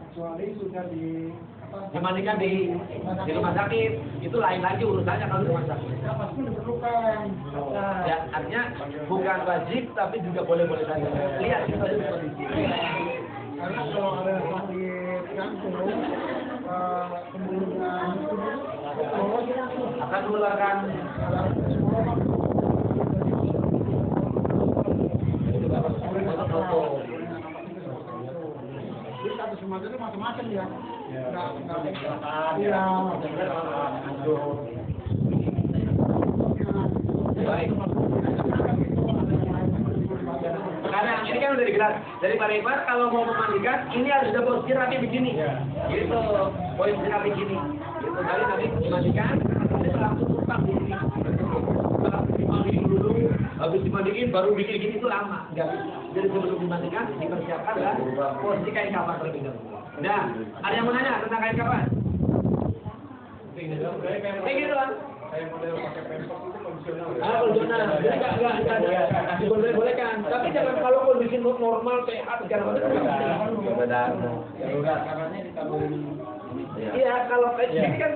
Kecuali sudah Dimandikan di rumah sakit, itu lain lagi urusannya kalau di rumah sakit. pasti diperlukan. Ya, artinya bukan wajib, tapi juga boleh-boleh saja. Lihat itu aja kondisi. Karena kalau ada sakit jantung, kemudian Akan mengeluarkan jadi satu Sumatera itu macam-macam ya. baik. Sekarang ini kan udah digelar dari Pak Lebar, kalau mau memandikan ini harus ada posisi rapi begini, gitu, posisi rapi begini, gitu. Kali nanti dimandikan, ada langsung tumpang di sini, dimandiin dulu, habis dimandiin baru bikin gini itu lama, enggak. Jadi sebelum dimandikan dipersiapkan lah posisi kain kapan terlebih dahulu. Nah, ada yang mau nanya tentang kain kapan? Kayak gitu kan? Kayak model pakai pempek itu kondisional. Kondisional, enggak diboleh-bolehkan. Tapi jangan kalau kondisi normal sehat segala macam. Darurat karena ditaburin. Iya, kalau kayak gini kan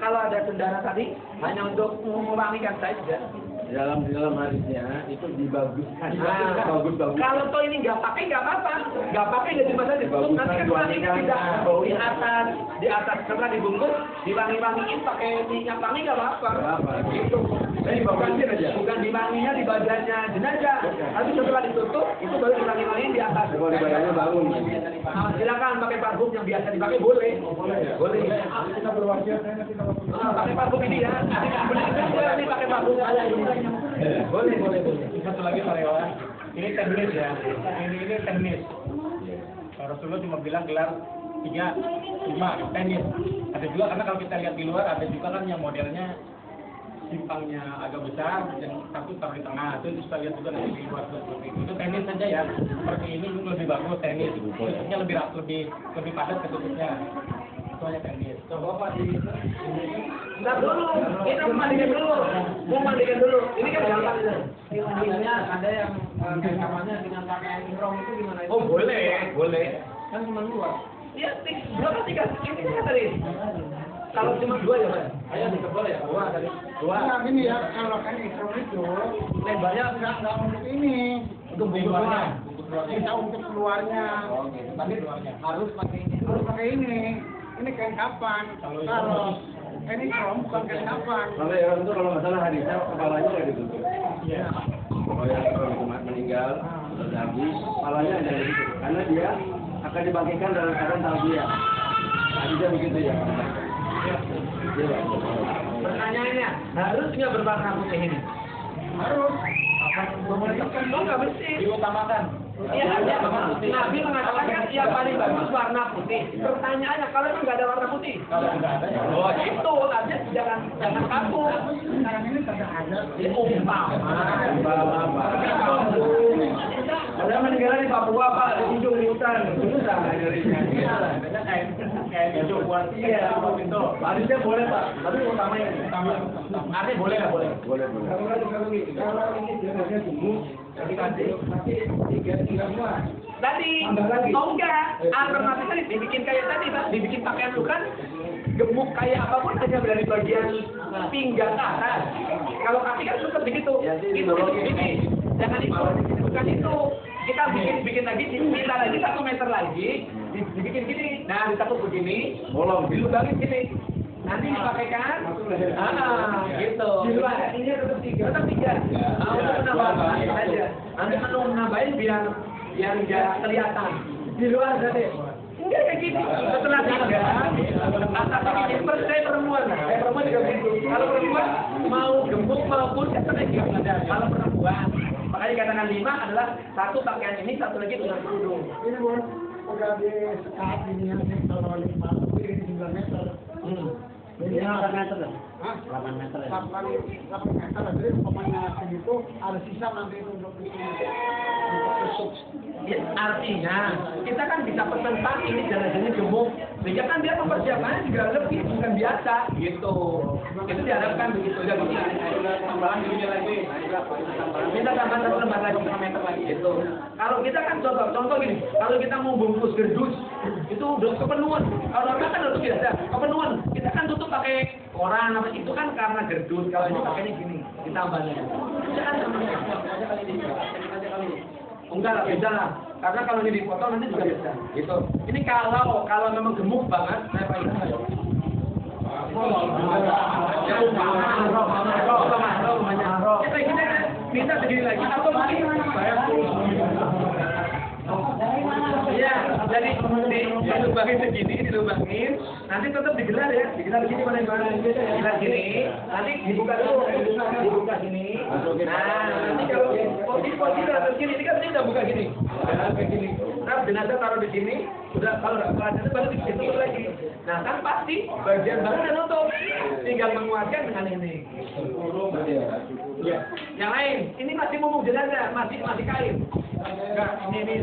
kalau ada kendara tadi hanya untuk mengurangikan saja. Di dalam hadisnya itu dibaguskan. Bagus. Kalau toh ini nggak pakai nggak apa-apa, nggak pakai jadi masalah ditutup. Nanti kan wanginya tidak di atas setelah dibungkus diwangi-wangiin pakai minyak wangi nggak apa-apa. Gitu. Bukan diwanginya di badannya jenazah. Tapi setelah ditutup itu baru diwangi-wangiin di atas. Kalau di badannya baru. Silakan pakai parfum yang biasa dipakai boleh. Boleh. kita berwajib Pakai parfum ini ya. Ini pakai parfum saya ini. Boleh. Satu lagi Pak Rewan, ini teknis ya. Ini teknis. Rasulullah cuma bilang gelar 3, 5 teknis. Ada juga karena kalau kita lihat di luar ada juga kan yang modelnya simpangnya agak besar dan satu taruh di tengah. Itu kita lihat juga nanti di luar seperti itu. Itu teknis saja ya. Seperti ini lebih bagus teknis. Tutupnya lebih padat ketutupnya. Itu hanya teknis. Coba Pak di Bentar dulu, kita mau mandikan dulu. Ini kan gampang. Silahnya ada yang kayak namanya dengan pakai ihram itu gimana? Oh boleh. Kan cuma 2. Iya, 2 3 ini tadi. Kalau cuma 2 ya Pak. Ayo dikebol ya. 2 tadi. 2. Nah, gini ya, kalau kan ikram itu Lebarnya nggak untuk ini, untuk bungkusnya. kita untuk keluarnya. Tapi harus pakai ini. Harus pakai ini. Ini kain kapan? Kalau kain ikram bukan kain kapan. Kalau yang itu kalau nggak salah hadisnya kepalanya nggak ditutup. Iya. Kalau yang umat meninggal sudah habis, kepalanya ada di situ. Karena dia akan dibagikan dalam keadaan talbiyah. Hadisnya begitu ya. Iya. Pertanyaannya, harus nggak berwarna putih ini? Harus. Oh nggak mesti. Diutamakan. Iya, Nabi mengatakan kan yang paling bagus warna putih. Pertanyaannya, kalau itu nggak ada warna putih? Kalau tidak ada ya. Oh itu, aja jangan kaku. Sekarang ini tidak ada. Ini umpama. Ada meninggal di Papua Pak, di ujung di hutan. Susah nyarinya. Kayak hijau buat itu. Hadisnya boleh Pak, tapi utamanya ini. Artinya boleh nggak boleh? Boleh. Kalau ini biasanya tumbuh, jadi nanti 3 semua. Tadi, oh enggak, alternatifnya dibikin kayak tadi Pak, dibikin pakaian lu kan gemuk kayak apapun hanya dari bagian pinggang ke atas. Kalau kaki kan tetap begitu. Itu ini. Jangan itu, bukan itu. Kita bikin lagi, kita lagi 1 meter lagi, dibikin gini. Nah, ditakut begini, Bolong. dilubangin gini. Nanti dipakaikan, gitu. Ini tetap 3. Untuk menambahin aja. Nanti nambahin biar nggak kelihatan. Di luar berarti. Enggak. Ya kayak gitu. Setelah 3, katakan ini saya perempuan. Saya perempuan juga begitu. Kalau perempuan mau gemuk maupun kayak gitu. Kalau perempuan, makanya katakan 5 adalah 1 pakaian ini, 1 lagi dengan kerudung. Ini Bu, udah di sekat ini yang kalau 5 ini 9 meter. Jadi 8 meter ya? Hah? 8 meter ya? 8 meter, jadi pokoknya segitu ada sisa nanti untuk besok. Ya, artinya kita kan bisa pesan Pak ini jalan-jalan gemuk, sehingga kan dia mempersiapkannya juga lebih bukan biasa gitu. Itu diharapkan begitu ya. Tambahan dirinya lagi. Minta tambahan 1 lembar lagi, 1 meter lagi gitu. Kalau kita kan contoh gini, kalau kita mau bungkus gerdus itu udah kepenuhan. Kalau orang kan udah biasa kepenuhan. Kita kan tutup pakai koran apa itu kan karena gerdus. Kalau ini pakainya gini, ditambahnya. Enggak lah, beda lah. Karena kalau ini dipotong nanti juga beda. Gitu. Ini kalau memang gemuk banget, saya pakai minta segini lagi atau mungkin iya, jadi dilubangin segini, dilubangin, nanti tetap digelar ya, digelar gini mana digelar gini, nanti dibuka dulu, dibuka gini. Nah, nanti kalau posisi atau gini, ini kan udah buka gini, kayak gini. Nah, jenazah taruh di sini, udah kalau jenazah baru di situ lagi. Nah, kan pasti bagian baru udah nutup, tinggal menguatkan dengan ini. Ya. Yang lain, ini masih mumuk jenazah, masih kain. Enggak, ini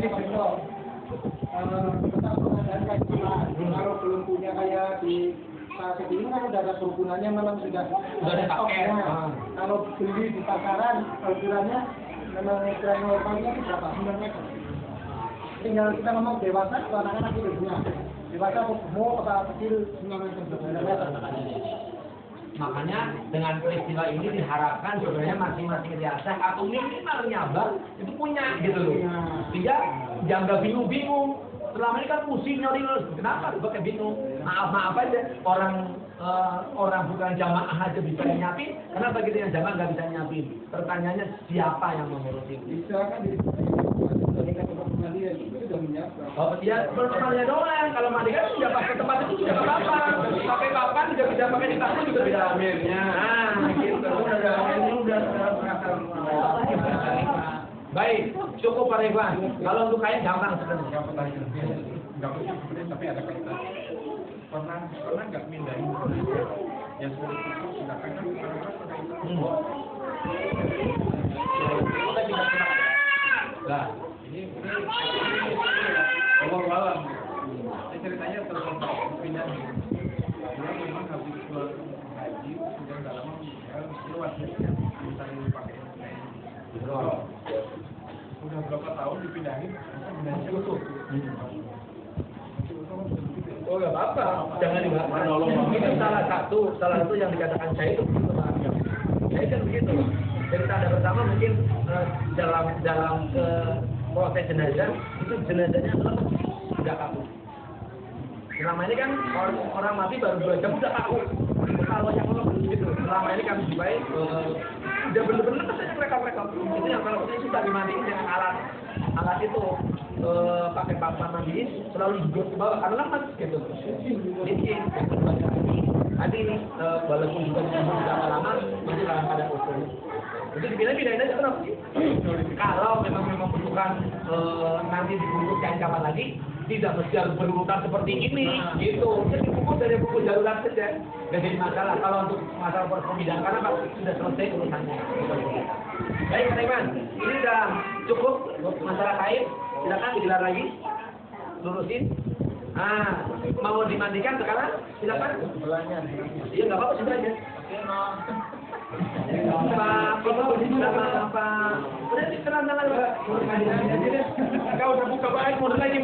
kalau belum punya kayak di saat ini kan udah ada kerukunannya memang sudah ada pakai. Kalau beli di pasaran ukurannya memang ukuran normalnya berapa 9 meter. Tinggal kita ngomong dewasa atau anak-anak itu punya dewasa mau atau kecil 9 meter. Makanya dengan peristiwa ini diharapkan sebenarnya masing-masing riasah atau minimal nyabang itu punya gitu loh. Sehingga jangan bingung-bingung. Selama ini kan pusing nyari kenapa pakai bingung? Maaf aja orang bukan jamaah aja bisa nyapin. Kenapa gitu yang jamaah nggak bisa nyapin? Pertanyaannya siapa yang mengurusi? Bisa kan di pengadilan itu sudah menyiapkan. Oh iya, pertanyaannya doang. Kalau mandi kan sudah pakai tempat itu sudah apa-apa. Pakai papan juga bisa pakai di tangan juga bisa ambilnya. Nah, gitu. Udah. Baik, cukup Pak Ridwan. Kalau untuk kain gampang sebenarnya. Tapi ada kaitan. Pernah nggak mindahin yang sudah itu silakan kan Nah, ini awal-awalan. Ini ceritanya terus pindah. Dia memang habis keluar haji sudah nggak lama lewat misalnya pakai udah berapa tahun dipindahin, pindahin utuh. Oh nggak apa-apa, jangan dibahas. Itu salah satu yang dikatakan saya itu begitu Pak. Saya kan begitu. Jadi tanda pertama mungkin dalam proses jenazah itu jenazahnya adalah sudah kaku. Selama ini kan orang mati baru 2 jam udah kaku. Kalau yang orang begitu, selama ini kami dibaik udah bener-bener rasanya mereka. Itu yang kalau ini sudah dimandiin dengan alat itu pakai papan mandi selalu dibuat ke bawah karena lemas gitu. Licin. Tadi ini walaupun juga sudah lama masih dalam keadaan utuh. Itu dipindahin aja kenapa sih? Kalau memang membutuhkan nanti dibungkus kain kapan lagi, tidak mesti harus berurutan seperti ini, gitu. Jadi dibungkus dari buku darurat saja, nggak jadi masalah. Kalau untuk masalah pemindahan karena Pak sudah selesai urusannya. Baik, Pak Iman, ini sudah cukup masalah kain. Silakan digelar lagi, lurusin. Mau dimandikan sekarang? Silakan. Iya nggak apa-apa sudah aja. Pak, kalau sama Pak, udah tenang Pak. Kau udah buka baik, mundur lagi.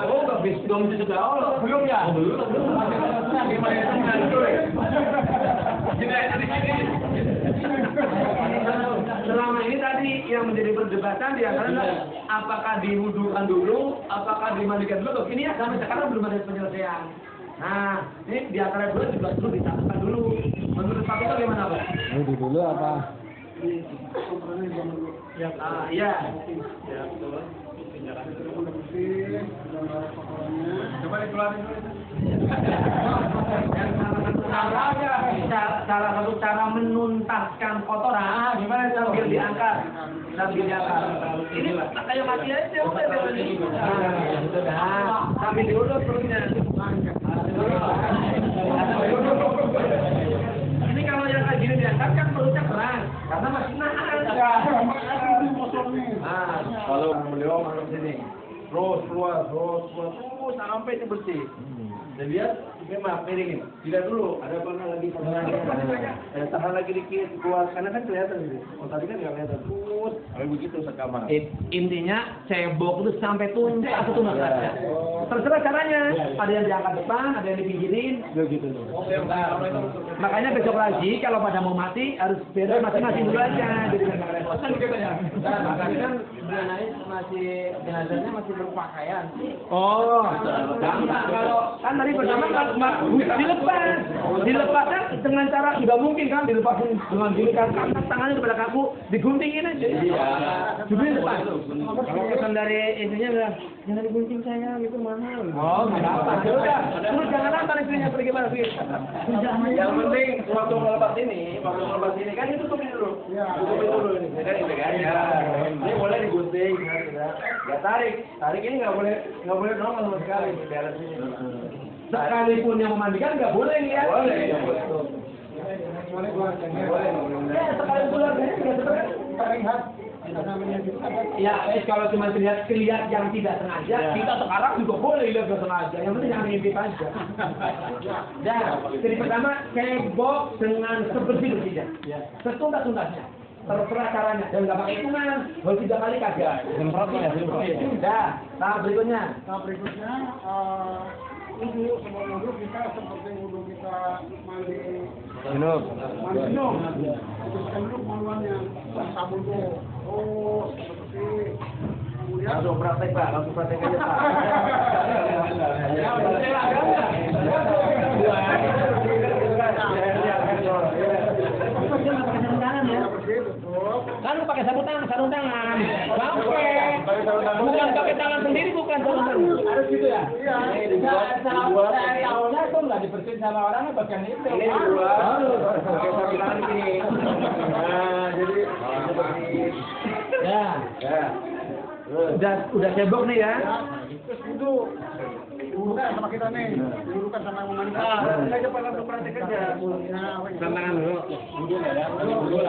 Oh, nggak bisa dong itu sudah. Oh, belum ya? Belum. Selama ini tadi yang menjadi perdebatan di antara apakah diwudukan dulu, apakah dimandikan dulu. Ini ya sampai sekarang belum ada penyelesaian. Nah, ini di antara dulu juga dulu dicatatkan dulu. Menurut Pak itu bagaimana Pak? Wudhu dulu apa? di kompornya zaman dulu. Iya. Ya, betul. Itu udah bersih, udah kotorannya. Coba dikeluarin dulu. Salah satu cara menuntaskan kotoran gimana sambil diangkat, ini kayak mati aja udah sambil diurut perutnya. Ini kalau yang kayak gini diangkat kan perutnya keras karena masih nahan. Kalau beliau masuk sini, terus keluar sampai itu bersih. Dan dia memang piringin. Tidak dulu, ada apa lagi tahan lagi dikit keluar karena kan kelihatan gitu. Oh tadi kan nggak kelihatan. Terus, begitu sekamar. Intinya cebok itu sampai tuntas atau tuntas saja. Terserah caranya. Ada yang diangkat depan, ada yang dipinggirin. Gitu. Makanya besok lagi kalau pada mau mati harus beda masing-masing dulu aja. Jadi kan nggak repot. Makanya kan masih jenazahnya masih berpakaian. Oh, kalau kan tadi pertama dilepasnya dengan cara nggak mungkin kan dilepasin dengan gini kan karena tangannya kepada kaku diguntingin aja. Jadi lepas. Kalau pesan dari istrinya bilang jangan digunting saya gitu mahal. Oh, nggak apa-apa. Terus jangan nonton istrinya pergi balik. Yang penting waktu melepas ini kan ditutupin dulu. Tutupin dulu ini. Kan ini kan ya. Ini boleh digunting, ya tarik ini nggak boleh nongol sama sekali di daerah sini. Sekalipun yang memandikan nggak boleh ya. Boleh. Ya, sekali keluarganya nggak terlihat. Ya, kalau cuma terlihat yang tidak sengaja, kita sekarang juga boleh lihat nggak sengaja. Yang penting jangan ngintip aja. Dan jadi pertama cebok dengan sebersih-bersihnya, setuntas-tuntasnya. Terserah caranya dan nggak pakai hitungan, baru 3 kali kagak. Semprotnya ya. Sudah. Tahap berikutnya. Wudhu, sebelum wudhu kita seperti wudhu kita mandi Minum. Teruskan dulu pengeluarannya, sabun tuh, seperti kemudian Langsung praktek Pak, langsung praktek aja Pak. Kan lu pakai sarung tangan. Bukan pakai tangan sendiri, bukan sarung tangan. Harus gitu ya? iya. Saya tahunya itu nggak dibersihin sama orang bagian itu. Ini dibuat pakai sarung tangan gini. Nah, jadi seperti Ya, ya. udah cebok nih ya. Terus wudhu kan sama kita nih, diurukan sama yang memandikan. Saya coba langsung praktek aja. Tangan dulu.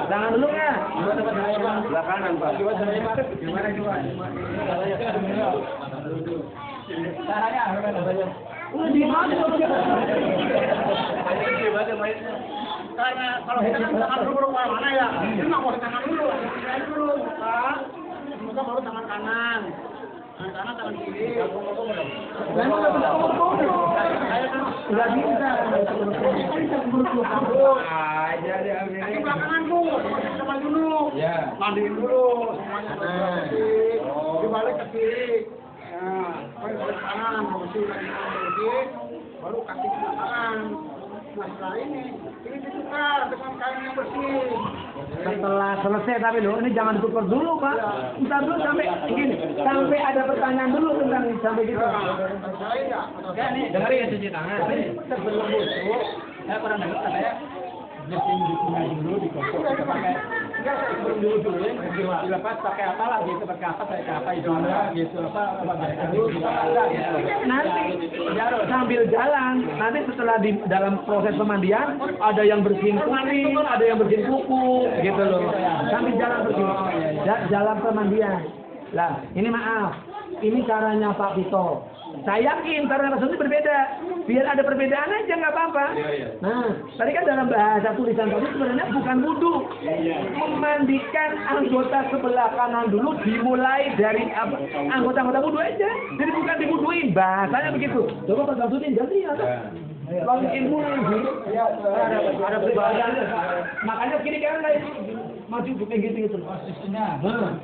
Tangan dulu nggak? Sebelah kanan Pak. Gimana coba? Caranya apa? Di mana? Karena kalau kita kan tangan dulu mana ya? Ini nggak boleh tangan dulu, tangan dulu, Pak. Semoga baru tangan kanan. Tangan kanan, tangan kiri. Nggak bisa. Ini belakangan tuh, coba dulu. Mandiin dulu, semuanya bersih. Dibalik ke kiri. Nah, balik ke kanan, bersih lagi, baru kaki ke kanan. Nah setelah ini ditukar dengan kain yang bersih. Setelah selesai tapi loh, ini jangan ditukar dulu Pak. Ntar dulu sampai ada pertanyaan dulu tentang sampai gitu. Saya ya. Ya nih, dengerin cuci tangan. Sebelum wudhu, saya pernah dengar katanya bersihin dulu digosok pakai sebelum diwudhuin dilepas pakai apa lagi itu pakai apa saya apa itu gitu apa nanti sambil jalan nanti setelah di dalam proses pemandian ada yang bersihin kuning ada yang bersihin kuku gitu loh sambil jalan bersihin jalan pemandian lah ini maaf ini caranya Pak Vito. Saya yakin karena Rasul berbeda. Biar ada perbedaan aja nggak apa-apa. Nah, tadi kan dalam bahasa tulisan tadi sebenarnya bukan wudhu. Memandikan anggota sebelah kanan dulu dimulai dari anggota-anggota wudhu aja. Jadi bukan diwudhuin. Bahasanya begitu. Coba Pak Samsudin ganti ya. Kalau ilmu ada perbedaan. Makanya kiri kanan lagi maju bukan gitu. Posisinya. Nah,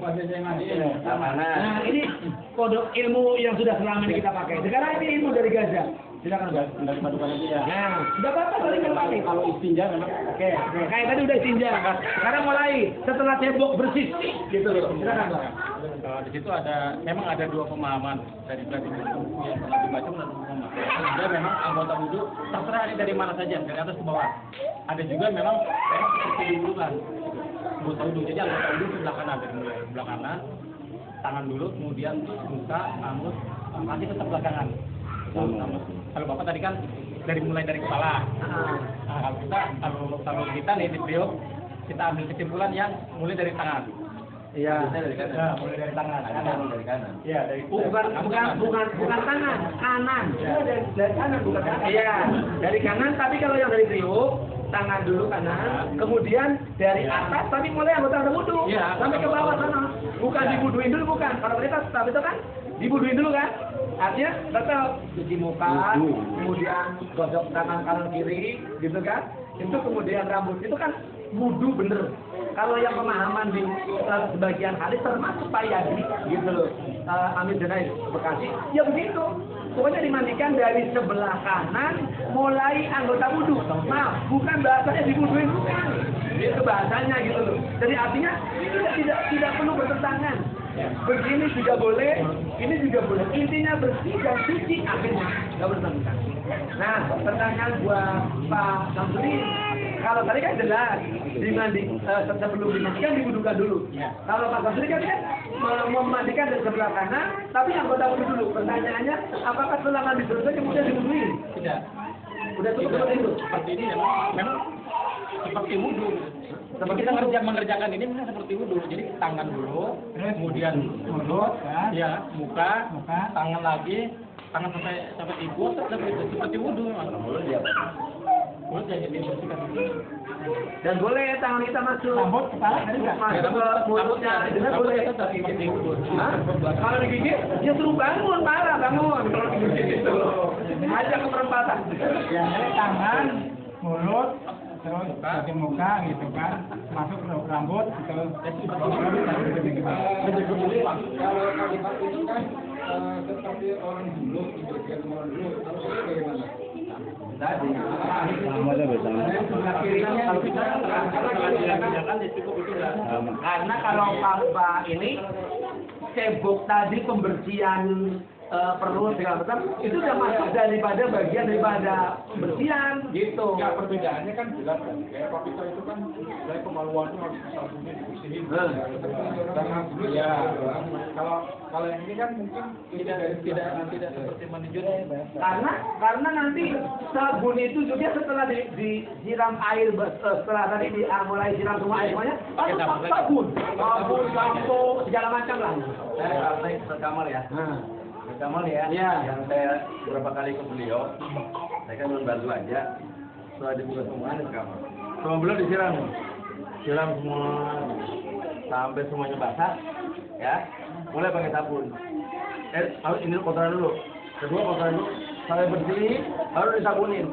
ini kode ilmu yang sudah selama ini kita pakai. Sekarang ini ilmu dari gajah. Silakan Mbak, pendapat padukan aja ya. Nah, nggak apa-apa saling berbagi. Kalau istinja memang oke. Kayak tadi udah istinja. Sekarang mulai setelah cebok bersih gitu loh. Silakan Pak. Di situ memang ada dua pemahaman dari berarti buku yang pernah dibaca dan pemahaman. Ada memang anggota wudhu terserah ini dari mana saja, dari atas ke bawah. Ada juga memang seperti dulu kan, anggota wudhu. Jadi anggota wudhu sebelah kanan, dari mulai sebelah kanan, tangan dulu, kemudian muka, rambut, masih tetap belakangan. Kalau Bapak tadi kan mulai dari kepala. Nah, kalau kita nih di beliau, kita ambil kesimpulan yang mulai dari tangan. Iya. Mulai dari tangan. Dari kanan. Iya, dari Bukan tangan, kanan. Dari kanan bukan kanan. Iya, dari kanan. Tapi kalau yang dari beliau, tangan dulu kanan, kemudian dari atas tapi mulai anggota wudhu sampai ke bawah sana. Bukan dibuduin dulu, bukan. Kalau kita tapi itu kan dibuduin dulu kan. Artinya tetap cuci muka, kemudian gosok tangan kanan kiri, gitu kan. Itu kemudian rambut itu kan wudhu bener. Kalau yang pemahaman di sebagian hadis termasuk Pak Yadi, gitu loh, Amin Denai Bekasi, ya begitu. Pokoknya dimandikan dari sebelah kanan mulai anggota wudhu. Maaf, bukan bahasanya diwudhuin, bukan. Itu bahasanya gitu loh. Jadi artinya tidak perlu bertentangan. Begini juga boleh, ini juga boleh. Intinya bersih dan suci akhirnya nggak bertentangan. Nah, pertanyaan buat Pak Samsuri, kalau tadi kan jelas sebelum dimandikan diwudukan dulu. Kalau Pak Samsuri kan memandikan dari sebelah kanan, tapi anggota wudhu dulu. Pertanyaannya, apakah setelah mandi selesai kemudian diwuduin? Tidak. Udah cukup seperti itu. Seperti ini memang seperti wudhu. Seperti kita mengerjakan ini memang seperti wudhu. Jadi tangan dulu, kemudian mulut, ya, muka, tangan lagi, tangan sampai ibu, seperti wudhu. Mulut yang dibersihkan. Dan boleh tangan kita masuk. Rambut, kepala, Masuk ke mulutnya, dengan boleh. Kalau digigit, ya suruh bangun, bangun. Kalau digigit itu, ajak ke perempatan. Ya, jadi tangan, mulut, terus bagian muka gitu kan, masuk ke rambut, gitu. Kalau kalimat itu kan seperti orang dulu, bagian orang dulu. Kalau itu bagaimana? Tadi. Karena kalau tanpa ini cebok tadi pembersihan perut segala macam itu udah masuk daripada bagian daripada pembersihan gitu. Ya perbedaannya kan jelas kan. Kayak Pak Pito itu kan dari kemaluan itu harus disabunin, dibersihin. Karena dulu ya. Kalau yang ini kan mungkin tidak seperti manajer. Karena nanti sabun itu juga setelah disiram air setelah tadi mulai siram semua air semuanya sabun sampo segala macam lah. Saya Kamal ya. Kamal ya. Yang saya beberapa kali ke beliau, saya kan membantu aja. Setelah dibuka semuanya ke kamar. Sama beliau siram semua sampai semuanya basah, ya. Mulai pakai sabun. Harus ini kotoran dulu. Kedua kotoran dulu. Sampai bersih, harus disabunin.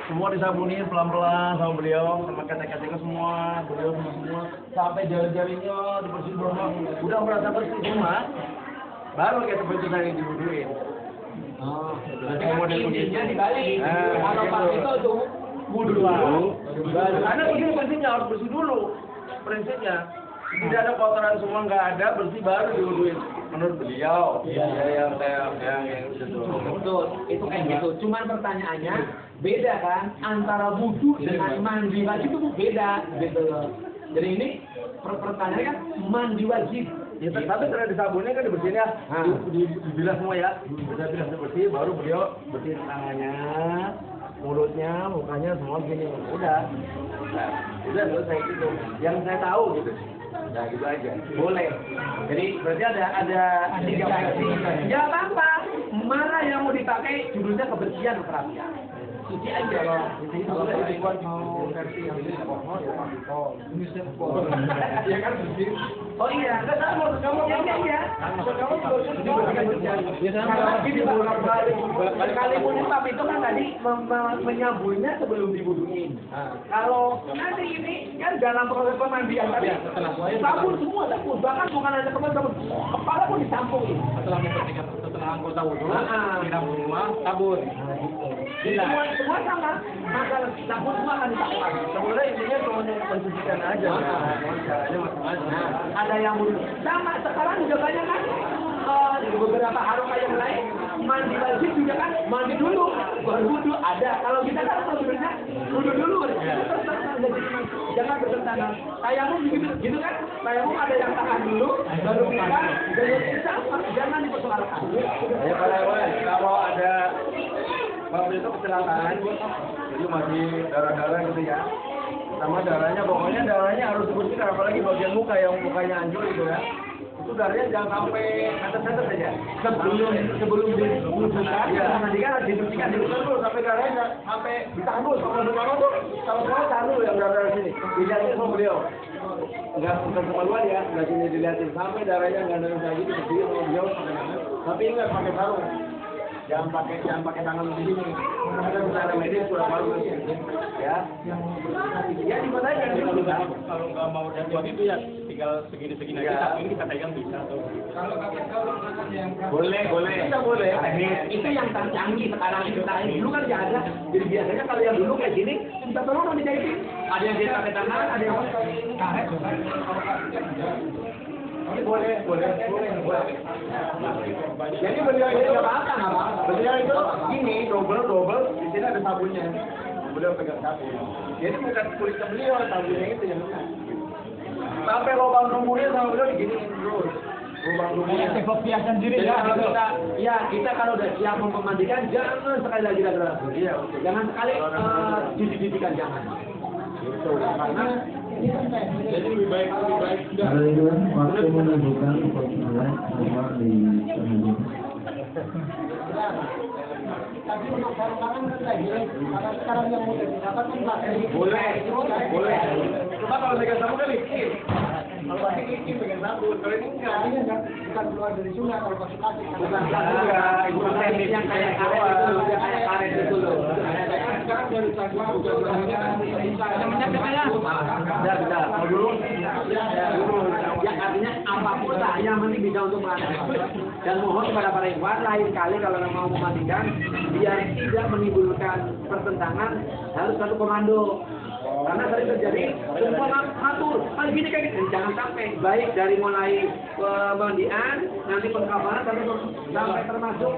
Semua disabunin pelan-pelan sama beliau, sama ketek-keteknya semua, beliau semua, sampai jari-jarinya dibersihin semua. Udah merasa bersih semua, baru kita bersihkan yang dibuduin. Intinya dibalik. Kalau Pak Pito itu wudhu dulu. Karena begini prinsipnya harus bersih dulu. Prinsipnya tidak ada kotoran semua, nggak ada, bersih baru diwuduin. Menurut beliau, yang Betul, itu kayak gitu. Cuman pertanyaannya beda kan antara wudhu dengan mandi wajib itu beda gitu loh. Jadi ini pertanyaannya kan mandi wajib. Ya, tapi setelah disabunnya kan dibersihin ya, dibilas semua ya. Sudah bilas bersih, baru beliau bersihin tangannya, mulutnya, mukanya semua gini. Udah selesai gitu. Yang saya tahu gitu. Ya gitu aja. Boleh. Jadi berarti ada tiga versi. Ya apa-apa. Mana yang mau dipakai judulnya kebersihan atau kerapian. Suci aja loh. Kalau saya dibuat mau versi yang ini apa ya Pak Pito. Ini simple. Ya kan bersih. Oh iya, enggak sama kamu ya. Kamu karena gini kali muni Pak itu kan tadi menyabunnya sebelum dibuduin. Kalau nanti ini kan dalam proses pemandian tadi sabun semua sabun, bahkan bukan hanya sabun, kepala pun disampung. Setelah anggota wudhu, siram semua, sabun. Semua sama. Masalah sabun semua akan ditambah. Sebenarnya intinya cuma mensucikan aja. Caranya macam-macam. Ada yang sama sekarang juga banyak kan di beberapa harokat yang lain mandi wajib juga kan mandi dulu baru wudhu ada. Kalau kita kan sebenarnya wudhu dulu jangan bertentangan. Tayamum gitu kan, tayamum ada yang tahan dulu baru kita jangan dipersoalkan. Ya kalau ada waktu itu kecelakaan, jadi masih darah-darah gitu ya. Sama darahnya, pokoknya darahnya harus dibersihkan, apalagi bagian muka yang mukanya hancur itu ya. Itu darahnya jangan sampai netes-netes saja. Sebelum diwudhukan, Ya, nanti kan harus dibersihkan dulu sampai darahnya sampai ditahan dulu sama sekarang tuh. Kalau saya tahan dulu yang darah sini. Dilihatin sama beliau. Enggak bukan kemaluan ya, enggak sini dilihatin sampai darahnya enggak ada kayak gitu berdiri sama beliau sampai tangan. Tapi ingat pakai sarung. Jangan pakai tangan di sini. Ada secara medis kurang bagus ya. Ya di mana aja Kalau nggak mau buat itu ya tinggal segini-segini aja. Tapi ini kita pegang bisa tuh. boleh. Kita boleh. itu yang canggih sekarang itu. Nah, dulu kan nggak ada. Jadi biasanya kalau yang dulu kayak gini, kita tolong nanti jahitin. Ada yang dia pakai tangan, ada yang karet. Boleh. Jadi beliau itu nggak apa-apa. Beliau itu gini, double, di sini ada sabunnya. Beliau pegang sabun. Jadi bukan kulitnya beliau, sabunnya itu yang kena. Sampai lubang sumurnya sama beliau diginiin terus. Lubang sumurnya. Biasa sendiri. Jadi kalau kita kalau udah siap memandikan, jangan sekali lagi ragu-ragu. Iya. Jangan sekali cuci-cucikan, jangan. Gitu. Karena Jadi lebih baik Kalau itu kan waktu menunjukkan persoalan semua di Tapi untuk barang-barang kan lagi, karena sekarang yang mudah didapat kan plastik. boleh. Cuma kalau pegang sabun kan licin. Kalau pakai licin pegang sabun, kalau ini enggak. Ini enggak bukan keluar dari sungai kalau pakai plastik. Bukan enggak, itu kan teknik yang kayak karet itu loh. sekarang dari Sagwa bukan hanya Bisa. Kalau dulu, ya artinya apapun lah yang penting bisa untuk mengatakan. Dan mohon kepada para ikhwan lain kali kalau mau memandikan, biar tidak menimbulkan pertentangan harus satu komando. Karena sering terjadi semua ngatur, kali gini kayak gini, jangan sampai baik dari mulai pemandian, nanti pengkabaran sampai termasuk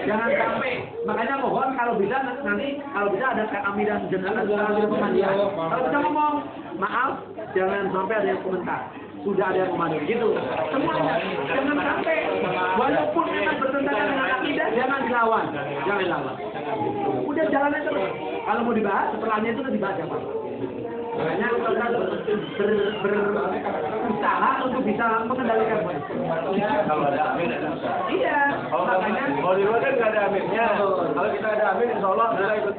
jangan sampai, makanya mohon kalau bisa nanti kalau bisa ada keaminan jenazah pemandian. Kalau kita ngomong maaf, jangan sampai ada yang komentar. Sudah ada yang memandu gitu. Semuanya jangan sampai walaupun memang bertentangan dengan akidah jangan dilawan. Jangan lawan. Udah jalannya terus. Kalau mau dibahas setelahnya itu udah dibahas apa? Makanya kita berusaha untuk bisa mengendalikan. Kalau ada amin ada bisa. Iya. Makanya Kalau di luar kan nggak ada aminnya. Kalau kita ada amin, insya Allah kita ikut.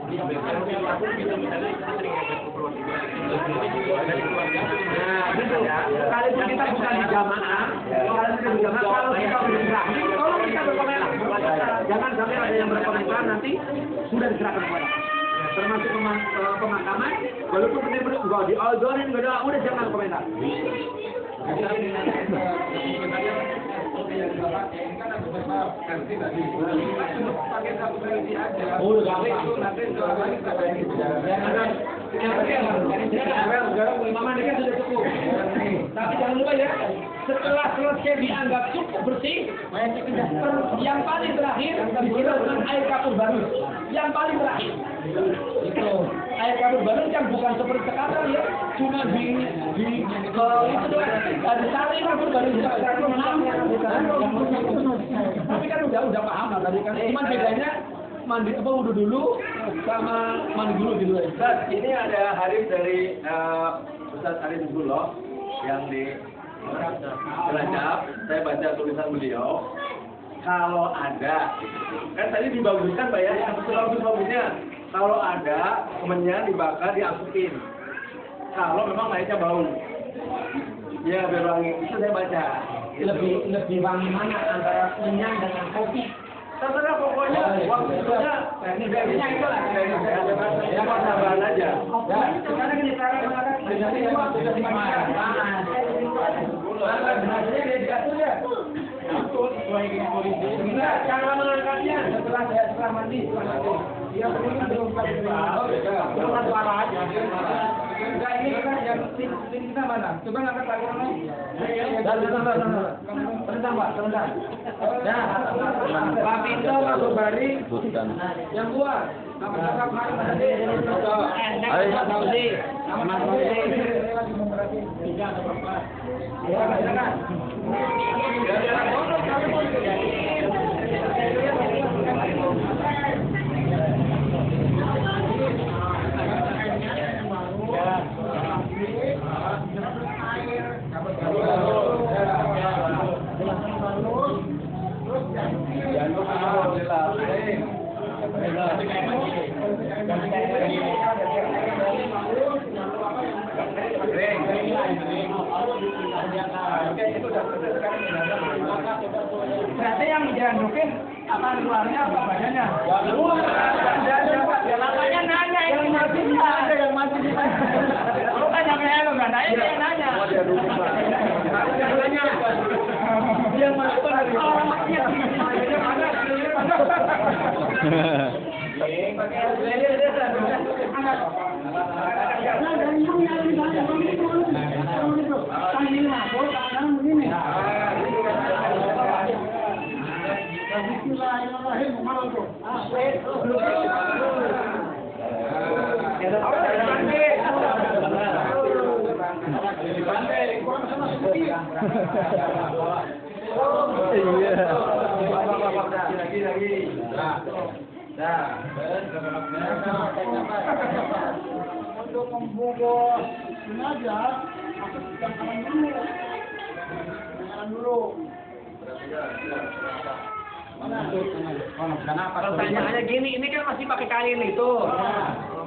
nah gitu. Kalaupun kita bukan di jamaah, kalau kita berinteraksi, tolong kita berkomentar. Jangan sampai ada yang berkomentar nanti sudah diserahkan kepada. Termasuk pemakaman, walaupun kita nggak diozorin, nggak ada, udah jangan komentar. Oh, udah gawe. Memandikan sudah cukup. Tapi jangan lupa ya, setelah selesai dianggap cukup bersih, yang paling terakhir disiram air kapur baru. Yang paling terakhir. Itu air kapur baru yang bukan seperti sekarang ya, cuma di itu doang. Ada sari kapur baru tapi kan udah paham lah tadi kan. Cuman bedanya mandi wudhu dulu sama mandi dulu gitu aja. Ustaz, ini ada hadis dari Ustaz Arif Zullo yang di Cilacap. Saya baca tulisan beliau. Kalau ada, kan tadi dibaguskan Pak ya, bagus-bagusnya. Kalau ada kemenyan dibakar diangkutin. Kalau memang lainnya bau, ya biar wangi. Itu saya baca. Lebih wangi mana antara kenyang dengan kopi? Terserah pokoknya waktunya tekniknya itu lah. Ya mau tambahan aja. Sekarang ini cara mengatakan Enggak, cara mengangkatnya setelah mandi. Dia belum suara aja. Enggak, ini kan yang tim kita mana? Coba ngangkat lagi orang. Sebentar, Pak, sebentar. Nah, Pak Pinto masuk balik. Yang luar. Berarti yang dijandukin apa luarnya apa badannya? Luar. Makanya nanya yang masih ada yang masih lu kan yang lo nggak nanya dia yang nanya. Yang masuk dari orangnya. Untuk membungkus jenazah, masuk yang kanan dulu. Pertanyaannya gini, ini kan masih pakai kain itu,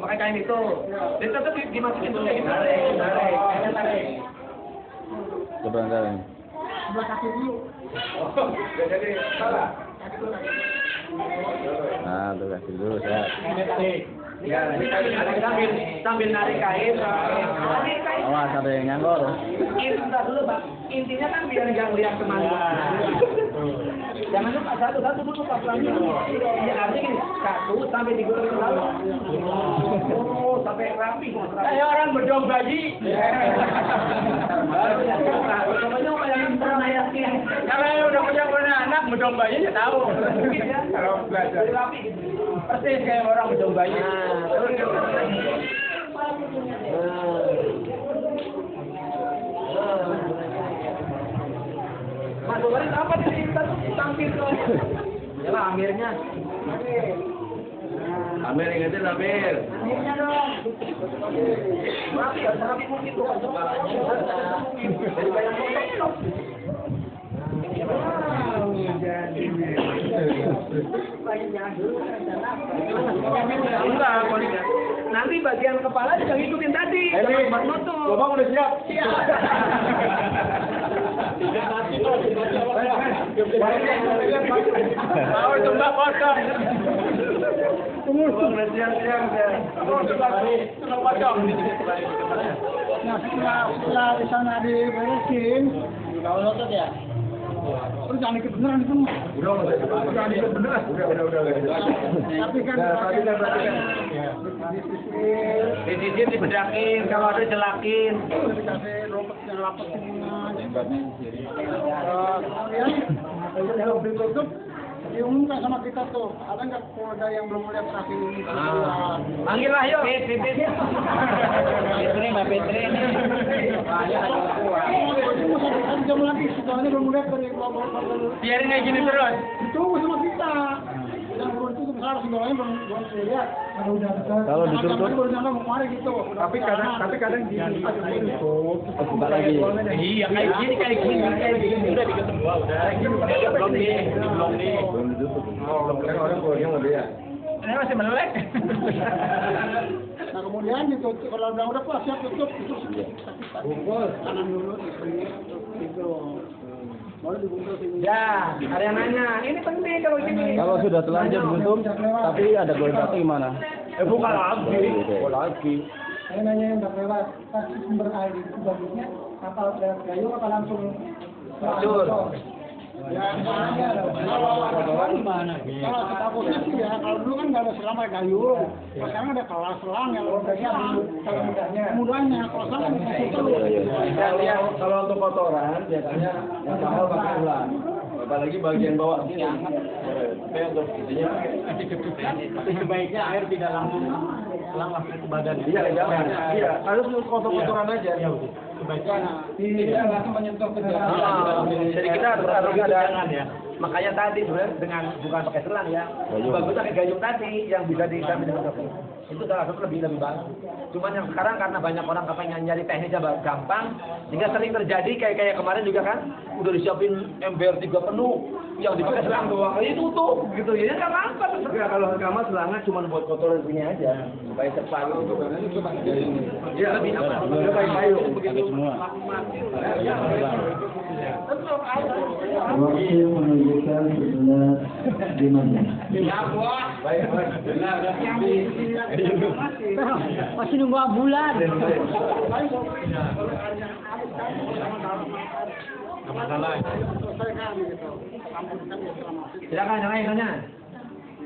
pakai kain itu, jadi tetap dimasukin dulu ya. Tarik. Sebentar. Sebelah kaki dulu. Jadi salah. Nah, tuh kasih dulu saya. Ya, sambil narik kain. Awas ada yang nyanggor. Intinya dulu, Pak. Intinya kan biar nggak lihat kemana. Jangan lupa satu-satu dulu Pak Prami. Ya artinya gini, 1 sampai 3 kali lalu. Oh, sampai rapi. Kayak orang bedong bayi. Kalau udah punya anak bedong bayi ya tahu. Kalau belajar rapi persis kayak orang bedong bayi. Mas Waris apa sih kita tampil tuh? Ya lah amirnya. Amir ingetin Amir. Amirnya dong. Rapi ya, rapi mungkin tuh kan kepalanya. Dari banyak foto. Nanti bagian kepala juga ngikutin tadi. Jangan foto. Bapak udah siap? Siap. Mau tembak potong. Nah, setelah di sana diberesin, kalau otot ya. Terus jangan ikut beneran itu. Udah ikut beneran. Udah. Tapi kan Disisir, dibedakin, kalau ada jelakin. dikasih rumput yang rapat semua. Kemudian kalau ditutup diumumkan sama kita tuh, ada nggak keluarga yang belum melihat terakhir ini? Panggillah yuk. Petri, Mbak Petri ini. Jam lagi, setelahnya belum melihat dari Biarin kayak gini terus. ditunggu sama kita. Yang belum ditutup salah segalanya belum lihat. Kalau ditutup baru nyangka mau kemarin gitu. Tapi kadang gini. buka lagi. Iya, kayak gini. Udah diketem gua, udah. Belum nih. Belum ditutup. Kan orang keluarnya mau dia. Ini masih melek. Nah kemudian ditutup, kalau udah pas siap tutup bungkus kanan dulu gitu. Baru dibungkus ini. Ya, ada yang nanya. Ini penting kalau gini. Kalau sudah telanjur buntung, tapi ada goldate gimana? Buka lagi. Lagi. Saya nanya yang udah lewat, pasti sumber air itu bagusnya kapal kayu apa langsung Hancur. Ya, kalau kita posisi ya, kalau dulu kan nggak ada selang pakai kayu, sekarang ada kelas selang yang mudahnya, kalau selang Kalau untuk kotoran biasanya yang kapal pakai ulang. Apalagi bagian bawah sini. Tapi untuk intinya Tapi sebaiknya air tidak langsung ke badan. iya jangan. Iya, harus kotor-kotoran aja. Tidak langsung menyentuh ke dalam. Jadi kita harus ada ya. Makanya tadi sebenarnya dengan bukan pakai selang ya, bagus pakai gayung tadi yang bisa diikat dengan kopi. Itu salah satu lebih bagus. Cuman yang sekarang karena banyak orang kepengen nyari teknisnya gampang, sehingga sering terjadi kayak kemarin juga kan, udah disiapin ember 3 penuh, yang dipakai selang doang, itu tutup gitu ya, nggak apa-apa. Enggak, kalau kamar selangnya cuma buat kotoran sini aja, supaya cepat gitu. Iya, lebih aman. Udah pakai kayu begitu. Waktu menunjukkan 11:15. Masih nunggu bulan. Silakan yang lain.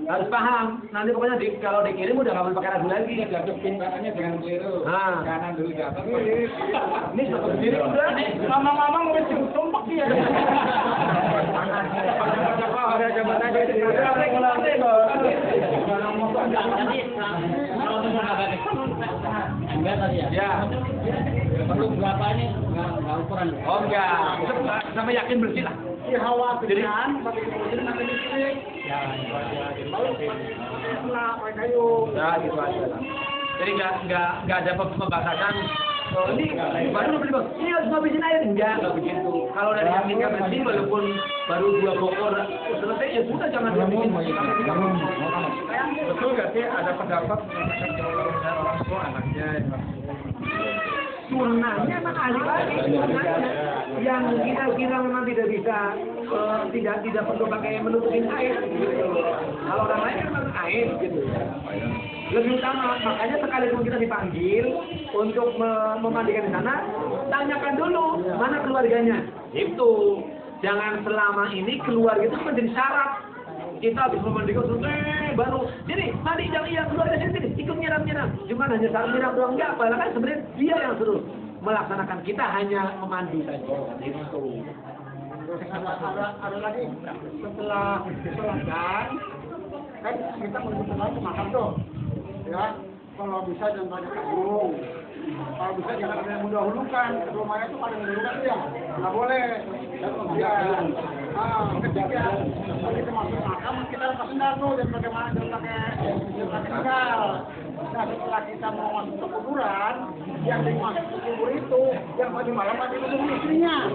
Harus paham, nanti pokoknya kalau dikirim udah nggak boleh pakai ragu lagi. Jatuhin barangnya jangan keliru. Nah. Kanan dulu ke atas. Ini satu sendiri udah. Mama mau tumpak dia. Ada jabatan aja. Enggak tadi ya? Ya. Perlu berapa ini? Enggak ukuran. Oh enggak, sampai yakin bersih lah. dikhawatirkan pakai kemudian nanti listrik. Ya, Lalu setelah pakai kayu. Ya gitu aja lah. Jadi nggak ada pembatasan. Oh, ini baru beli bang, ini harus ngabisin air nggak begitu. Kalau dari yang kita bersih walaupun baru 2 bokor selesai ya sudah jangan dibikin. Betul nggak sih ada pendapat kalau orang tua anaknya Sunnahnya emang ahli waris, sunnahnya yang kira-kira memang tidak bisa tidak perlu pakai menutupin air gitu. Kalau orang lain kan memang air gitu. Lebih utama, makanya sekalipun kita dipanggil untuk memandikan di sana, tanyakan dulu mana keluarganya. Itu jangan selama ini keluarga itu menjadi syarat. Kita habis memandikan baru jadi mandi yang keluarga sendiri ikut nyiram. Cuma hanya saat nyiram doang enggak, padahal kan sebenarnya dia yang suruh melaksanakan, kita hanya memandu saja. Itu. Terus ada lagi setelah sholatkan kan kita mengumpulkan ke makam tuh, ya kalau bisa jangan banyak kayu, kalau bisa jangan ada yang mendahulukan, rumahnya itu paling mendahulukan ya, nggak boleh. Dan kemudian, ketiga, kalau kita masuk makam kita lepas sendal tuh, dan bagaimana jangan pakai sendal. Nah setelah kita mau masuk ke kuburan, yang dimasuk ke kubur itu, yang maju malam maju ketemu istrinya.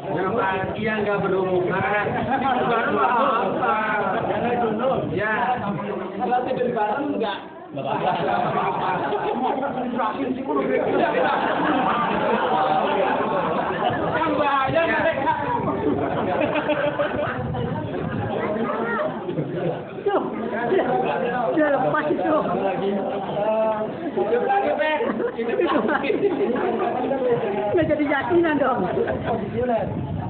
Jangan, iya nggak berhubungan. Baru apa? Jangan dulu. Ya. kalau tidur bareng enggak? Yang bahaya mereka. Sudah lepas itu. Nggak jadi yakinan dong.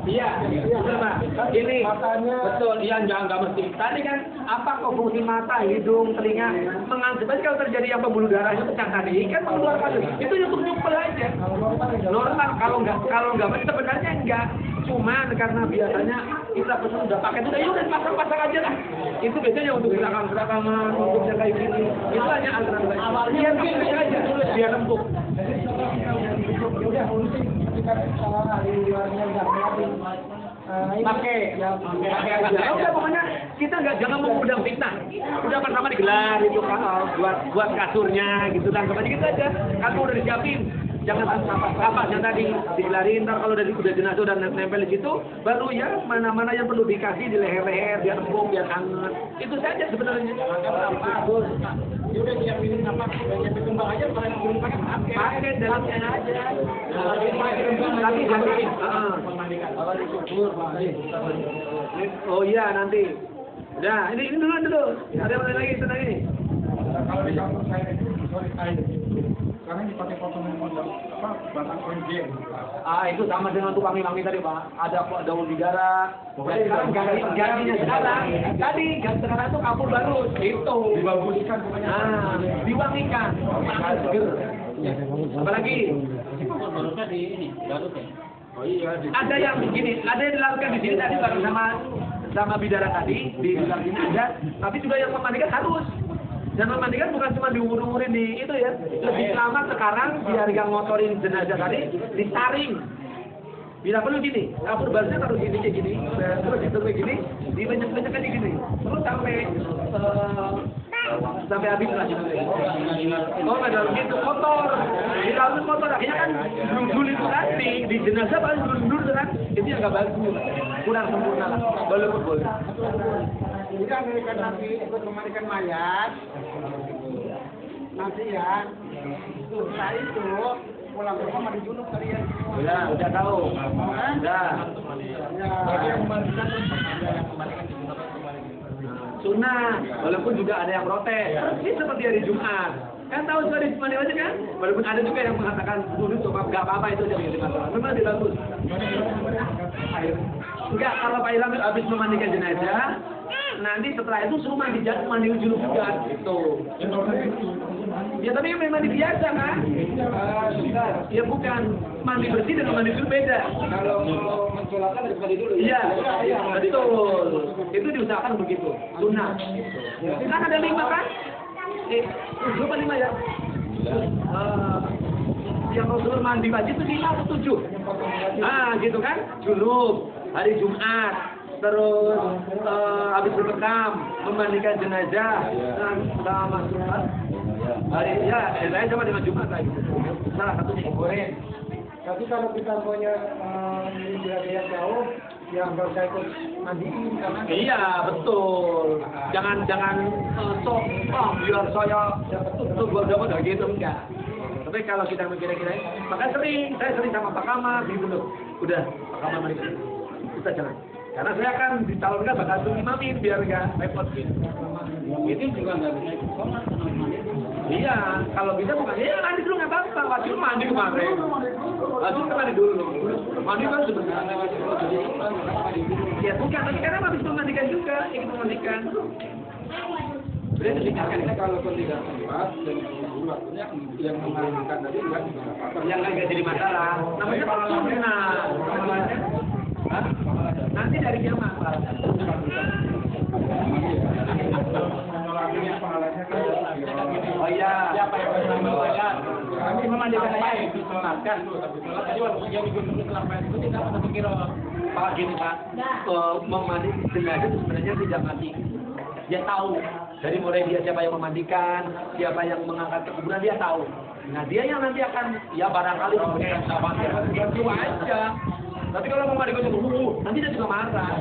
Iya, betul Pak. Ini betul, iya nggak mesti. Tadi kan apa kok fungsi mata, hidung, telinga mengakibatkan kalau terjadi yang pembuluh darahnya pecah tadi kan mengeluarkan itu nyumpel aja. Normal kalau nggak mesti sebenarnya enggak. Cuman karena biasanya kita pesan udah pakai itu, ya udah pasang aja lah. Itu biasanya untuk gerakan-gerakan, untuk yang kayak gini. Itu hanya alternatif. Biar pakai aja, biar empuk. Pakai aja. Udah pokoknya kita jangan mengundang fitnah. Udah pertama digelar itu kan buat kasurnya gitu kan. Kemudian gitu aja. Kamu udah disiapin. Jangan kapasnya tadi digelarin, ntar kalau udah jenazah dan nempel di situ, baru ya mana-mana yang perlu dikasih di leher-leher biar empuk, biar hangat. Itu saja sebenarnya. Dia udah siapin apa? Udah siapin kembang aja, belum Pakai dalamnya aja. Tapi oh iya nanti. Udah, ini dulu. Ada yang lagi tentang ini. Kalau di kampung saya itu sorry air itu sekarang dipakai potongan modal batang konjen. Itu sama dengan tukang wangi tadi Pak. Ada daun bidara. Dan sekarang gantinya sekarang itu kapur baru itu. Dibaguskan pokoknya. Diwangikan. Seger. Apalagi Oh iya. ada yang begini, ada yang dilakukan di sini tadi bareng sama bidara tadi di dalam sini ada, tapi juga yang memandikan harus. Dan memandikan bukan cuma diumur-umurin di itu ya, lebih selamat sekarang biar yang ngotorin jenazah tadi disaring. Bila perlu gini, kapur barunya taruh gini kayak gini, terus itu kayak gini, dibanyak-banyak kayak gini, terus sampai habis lah gitu. Oh nggak dalam gitu kotor, di dalam kotor akhirnya kan dulu itu nanti di jenazah paling dulu kan itu yang nggak bagus, kurang sempurna lah, walaupun boleh. Jadi Amerika nanti ikut memandikan mayat, nanti ya, setelah itu pulang ke rumah mandi junub kalian. Udah tahu, udah. Ya. Sunnah, walaupun juga ada yang protes. Ini seperti hari Jumat. Kan tahu sudah di mandi wajib kan? Walaupun ada juga yang mengatakan dulu coba nggak apa-apa itu jadi masalah. Memang tidak bagus. Enggak, kalau Pak Ilham habis memandikan jenazah, nanti setelah itu suruh mandi junub juga gitu. Ya tapi memang mandi biasa kan? Ya bukan, mandi bersih dengan mandi junub beda. Kalau mensolatkan harus mandi dulu. Iya, betul. Itu diusahakan begitu. Sunnah. Kan ada 5 kan? 7 apa 5 ya? Yang Rasul mandi wajib itu 5 atau 7? Gitu kan? Junub, hari Jumat, terus habis berbekam, memandikan jenazah, sama hari saya sama dengan Jumat lagi. Salah satunya boleh. Tapi kalau kita punya wilayah yang jauh, yang baru saya ikut mandiin karena. Iya betul. Jangan sok biar saya betul gua dapat gitu enggak. Tapi kalau kita kira-kira, maka saya sering sama Pak Kamal gitu loh. Udah Pak Kamal mari kita jalan. Karena saya akan dicalonkan bakal imamin biar enggak repot gitu. Itu juga nggak bisa ikut sholat sama mandi. Iya, kalau bisa bukan ya mandi dulu nggak apa-apa. Wajib mandi kemarin. Wajib mandi dulu. Mandi kan sebenarnya wajib jadi. Ya bukan, tapi karena habis memandikan juga, ingin memandikan. Jadi tingkatkan kalau tidak sempat dan waktunya yang mengajukan tadi enggak apa-apa. Yang nggak jadi masalah. Namanya sunnah. Nanti dari kiamat. Oh iya. Siapa yang menyampaikan? Kami memandikan mayat disunatkan tuh, tapi sholat tadi walaupun jauh di kelapa itu tidak ada pikiran. Pak gini Pak, memandi jenazah itu sebenarnya tidak mati. Dia tahu dari mulai dia siapa yang memandikan, siapa yang mengangkat ke kuburan dia tahu. Nah dia yang nanti akan ya barangkali memberikan sahabat itu aja. Tapi kalau mau mandikan nanti dia juga marah.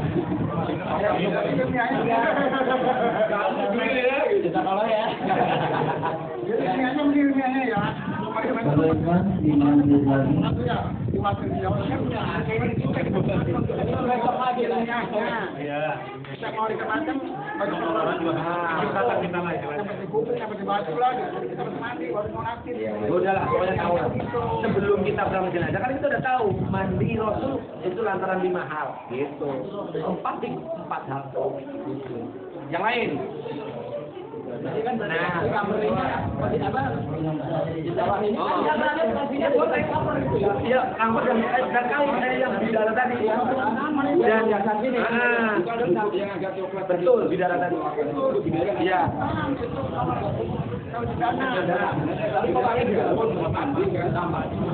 Kalau ya. Jadi ilmiahnya ilmiahnya ya. Sulaiman dimandi lagi. Iya. Kita mau dikatakan Udahlah, pokoknya tahu. Sebelum kita berangkat jenazah kan kita udah tahu mandi Rasul itu lantaran 5 hal, gitu. 4 hal. Yang lain. Nah, ya, kamar dan kain yang bidara tadi ya. Dan yang sini. Betul, bidara tadi. Iya.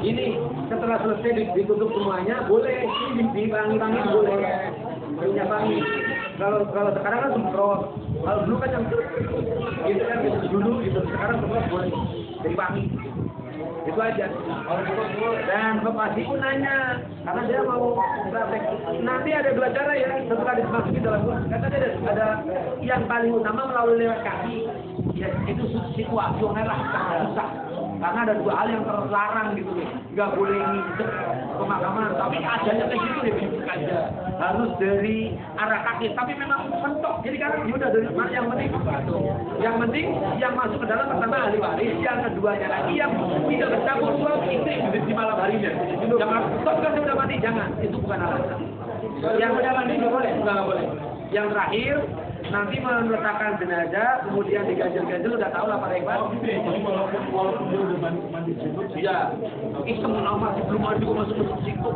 Ini setelah selesai ditutup semuanya, boleh dibangi-bangi boleh. Minyak wangi. Kalau sekarang kan semprot. Kalau dulu kan yang gitu kan dulu gitu. Sekarang semprot boleh. Jadi wangi. Itu aja. Dan Bapak Haji pun nanya, karena dia mau praktek. Nanti ada 2 cara ya, setelah dimasuki dalam kata ada yang paling utama melalui lewat kaki. ya itu situasional lah, susah. Karena ada dua hal yang terlarang gitu nih, nggak boleh nginjek pemakaman, tapi adanya kayak gitu deh, aja harus dari arah kaki, tapi memang mentok. Jadi kan ya udah dari mana yang penting yang masuk ke dalam pertama ahli waris, yang keduanya lagi yang tidak bercampur suami itu yang di malam harinya. Jangan stop kan udah mati, jangan, itu bukan alasan. Yang udah mati nggak boleh, nggak boleh. Yang terakhir nanti meletakkan jenazah, kemudian diganjel-ganjel, udah tahu lah Pak Iqbal. Walaupun dia udah mandi junub, Iya. Iseng masih belum mandi kok masuk situ.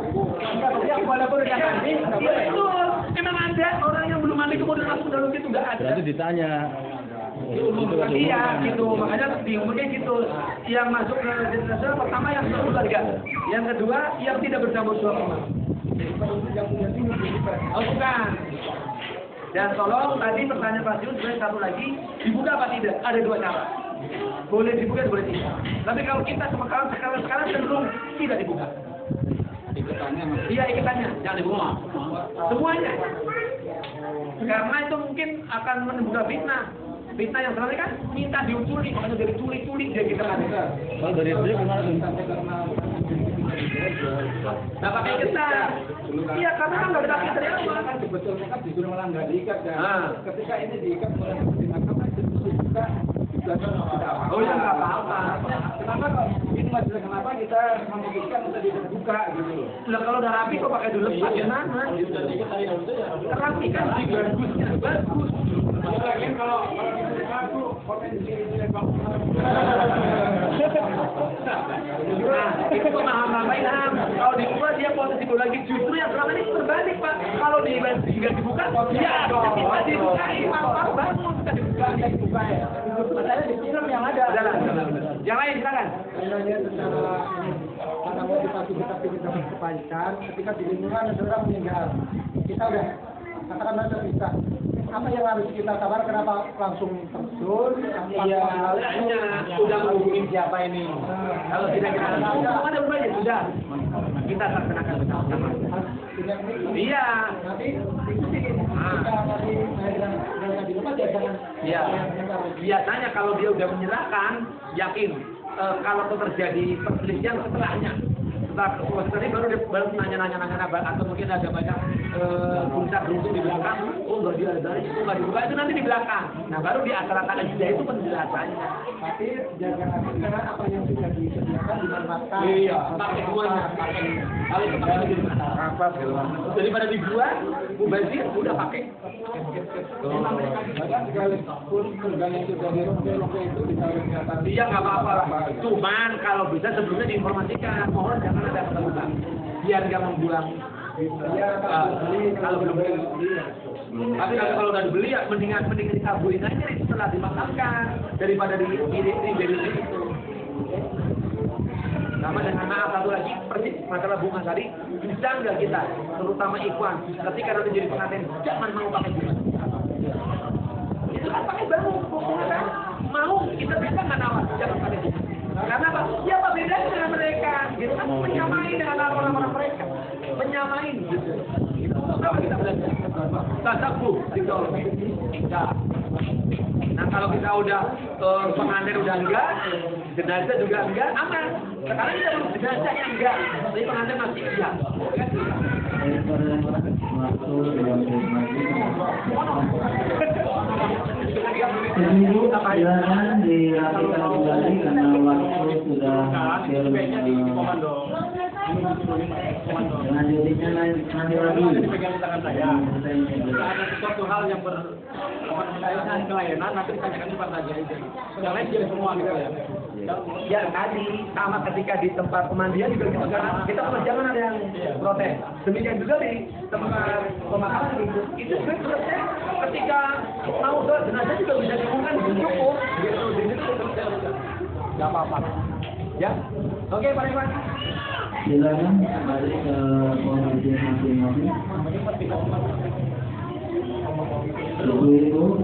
Yang walaupun udah mandi, iya betul. Emang ada orang yang belum mandi kemudian masuk dalam situ, nggak ada. Berarti ditanya. Iya gitu, makanya bingungnya gitu. Yang masuk ke jenazah pertama yang keluarga, yang kedua yang tidak bercampur suami. Oh bukan. Dan tolong tadi pertanyaan Pak Yus, satu lagi, dibuka apa tidak? Ada dua cara. Boleh dibuka, boleh tidak. Tapi kalau kita sekarang cenderung tidak dibuka. iketannya Iya iketannya, jangan dibuka. Semuanya. Karena itu mungkin akan menimbulkan fitnah. Fitnah yang sebenarnya kan minta diculik, makanya dari culik-culik dia kita kan. Kalau dari itu gimana tuh? Nah pakai iketan. Iya karena kan nggak ada kaki dari awal. sebetulnya kan disuruh malah nggak diikat kan. Ah. Ketika ini diikat mulai dimakan itu juga tidak apa. Oh ya nggak apa-apa. Kenapa kok ini masalah kenapa kita memutuskan untuk dibuka gitu loh? Udah kalau udah rapi kok pakai dulu lepas gimana? Rapi kan bagusnya bagus. Lagi kalau dibuka tuh potensi bangunan. Nah, itu pemahaman Pak Ilham. Kalau dibuka dia posisi lagi justru yang selama ini terbalik Pak. Kalau nggak dibuka, dia bisa dibukai malah bangun kita dibuka ya. Masalahnya di film yang ada. Yang lain silakan. Sebenarnya secara motivasi kita kebaikan, ketika di lingkungan ada orang meninggal, kita udah katakanlah terpisah. Apa yang harus kita sabar? Kenapa langsung terjun? Iya, sudah menghubungi siapa ini? Kalau tidak kita ada berbagai sudah. Kita laksanakan bersama-sama. Iya. Nanti ikuti. Kita nanti jangan di rumah ya jangan. Iya. Biasanya kalau dia udah menyerahkan, yakin kalau itu terjadi perselisihan setelahnya. Setelah baru nanya atau mungkin ada banyak puncak runtuh di belakang. Oh nggak diadari, itu nggak dibuka, itu nanti di belakang. Nah baru di acara-acara sudah itu penjelasannya. Tapi jaga hati karena apa yang sudah disediakan dimanfaatkan. Iya, pakai semuanya. Kalau itu pakai di mana? Apa daripada dibuat, mubazir udah pakai. Bahkan sekalipun organ yang sudah dirongke itu ditaruh di atas. Iya nggak apa-apa lah. Cuman kalau bisa sebelumnya diinformasikan, mohon jangan ada keterbukaan. Biar nggak membuang. Kalau belum beli. Tapi kalau udah dibeli ya mendingan dikabulin aja setelah dimakamkan daripada di itu. Sama dengan maaf satu lagi persis masalah bunga tadi, bisa nggak kita terutama ikhwan ketika nanti jadi pengantin jangan mau pakai bunga. Itu kan pakai baru bunga kan mau kita bisa nggak nawar jangan pakai bunga. Karena apa? Ya apa bedanya dengan mereka? Gitu kan menyamai dengan orang-orang mereka, menyamai gitu. Itu apa kita belajar? Tasabuh tidak. Nah kalau kita udah pengantin udah enggak, jenazah juga enggak, aman. Sekarang kita belum jenazahnya enggak, tapi pengantin masih iya. Ibu, silakan dirapikan kembali karena waktu sudah hampir. Dengan jadinya nanti lagi. Dipegang di tangan saya. Ada sesuatu hal yang berkaitan kelainan nanti ditanyakan di saja itu. Yang lain jadi semua gitu ya. Ya tadi sama ketika di tempat pemandian juga kita jangan ada yang protes. Demikian juga di tempat pemakaman gitu. Itu sebenarnya ketika mau ke jenazah juga bisa diumumkan cukup gitu. Di situ nggak apa-apa. Ya, oke Pak Iwan. Silakan kembali ke posisi masing-masing. Ibu-ibu.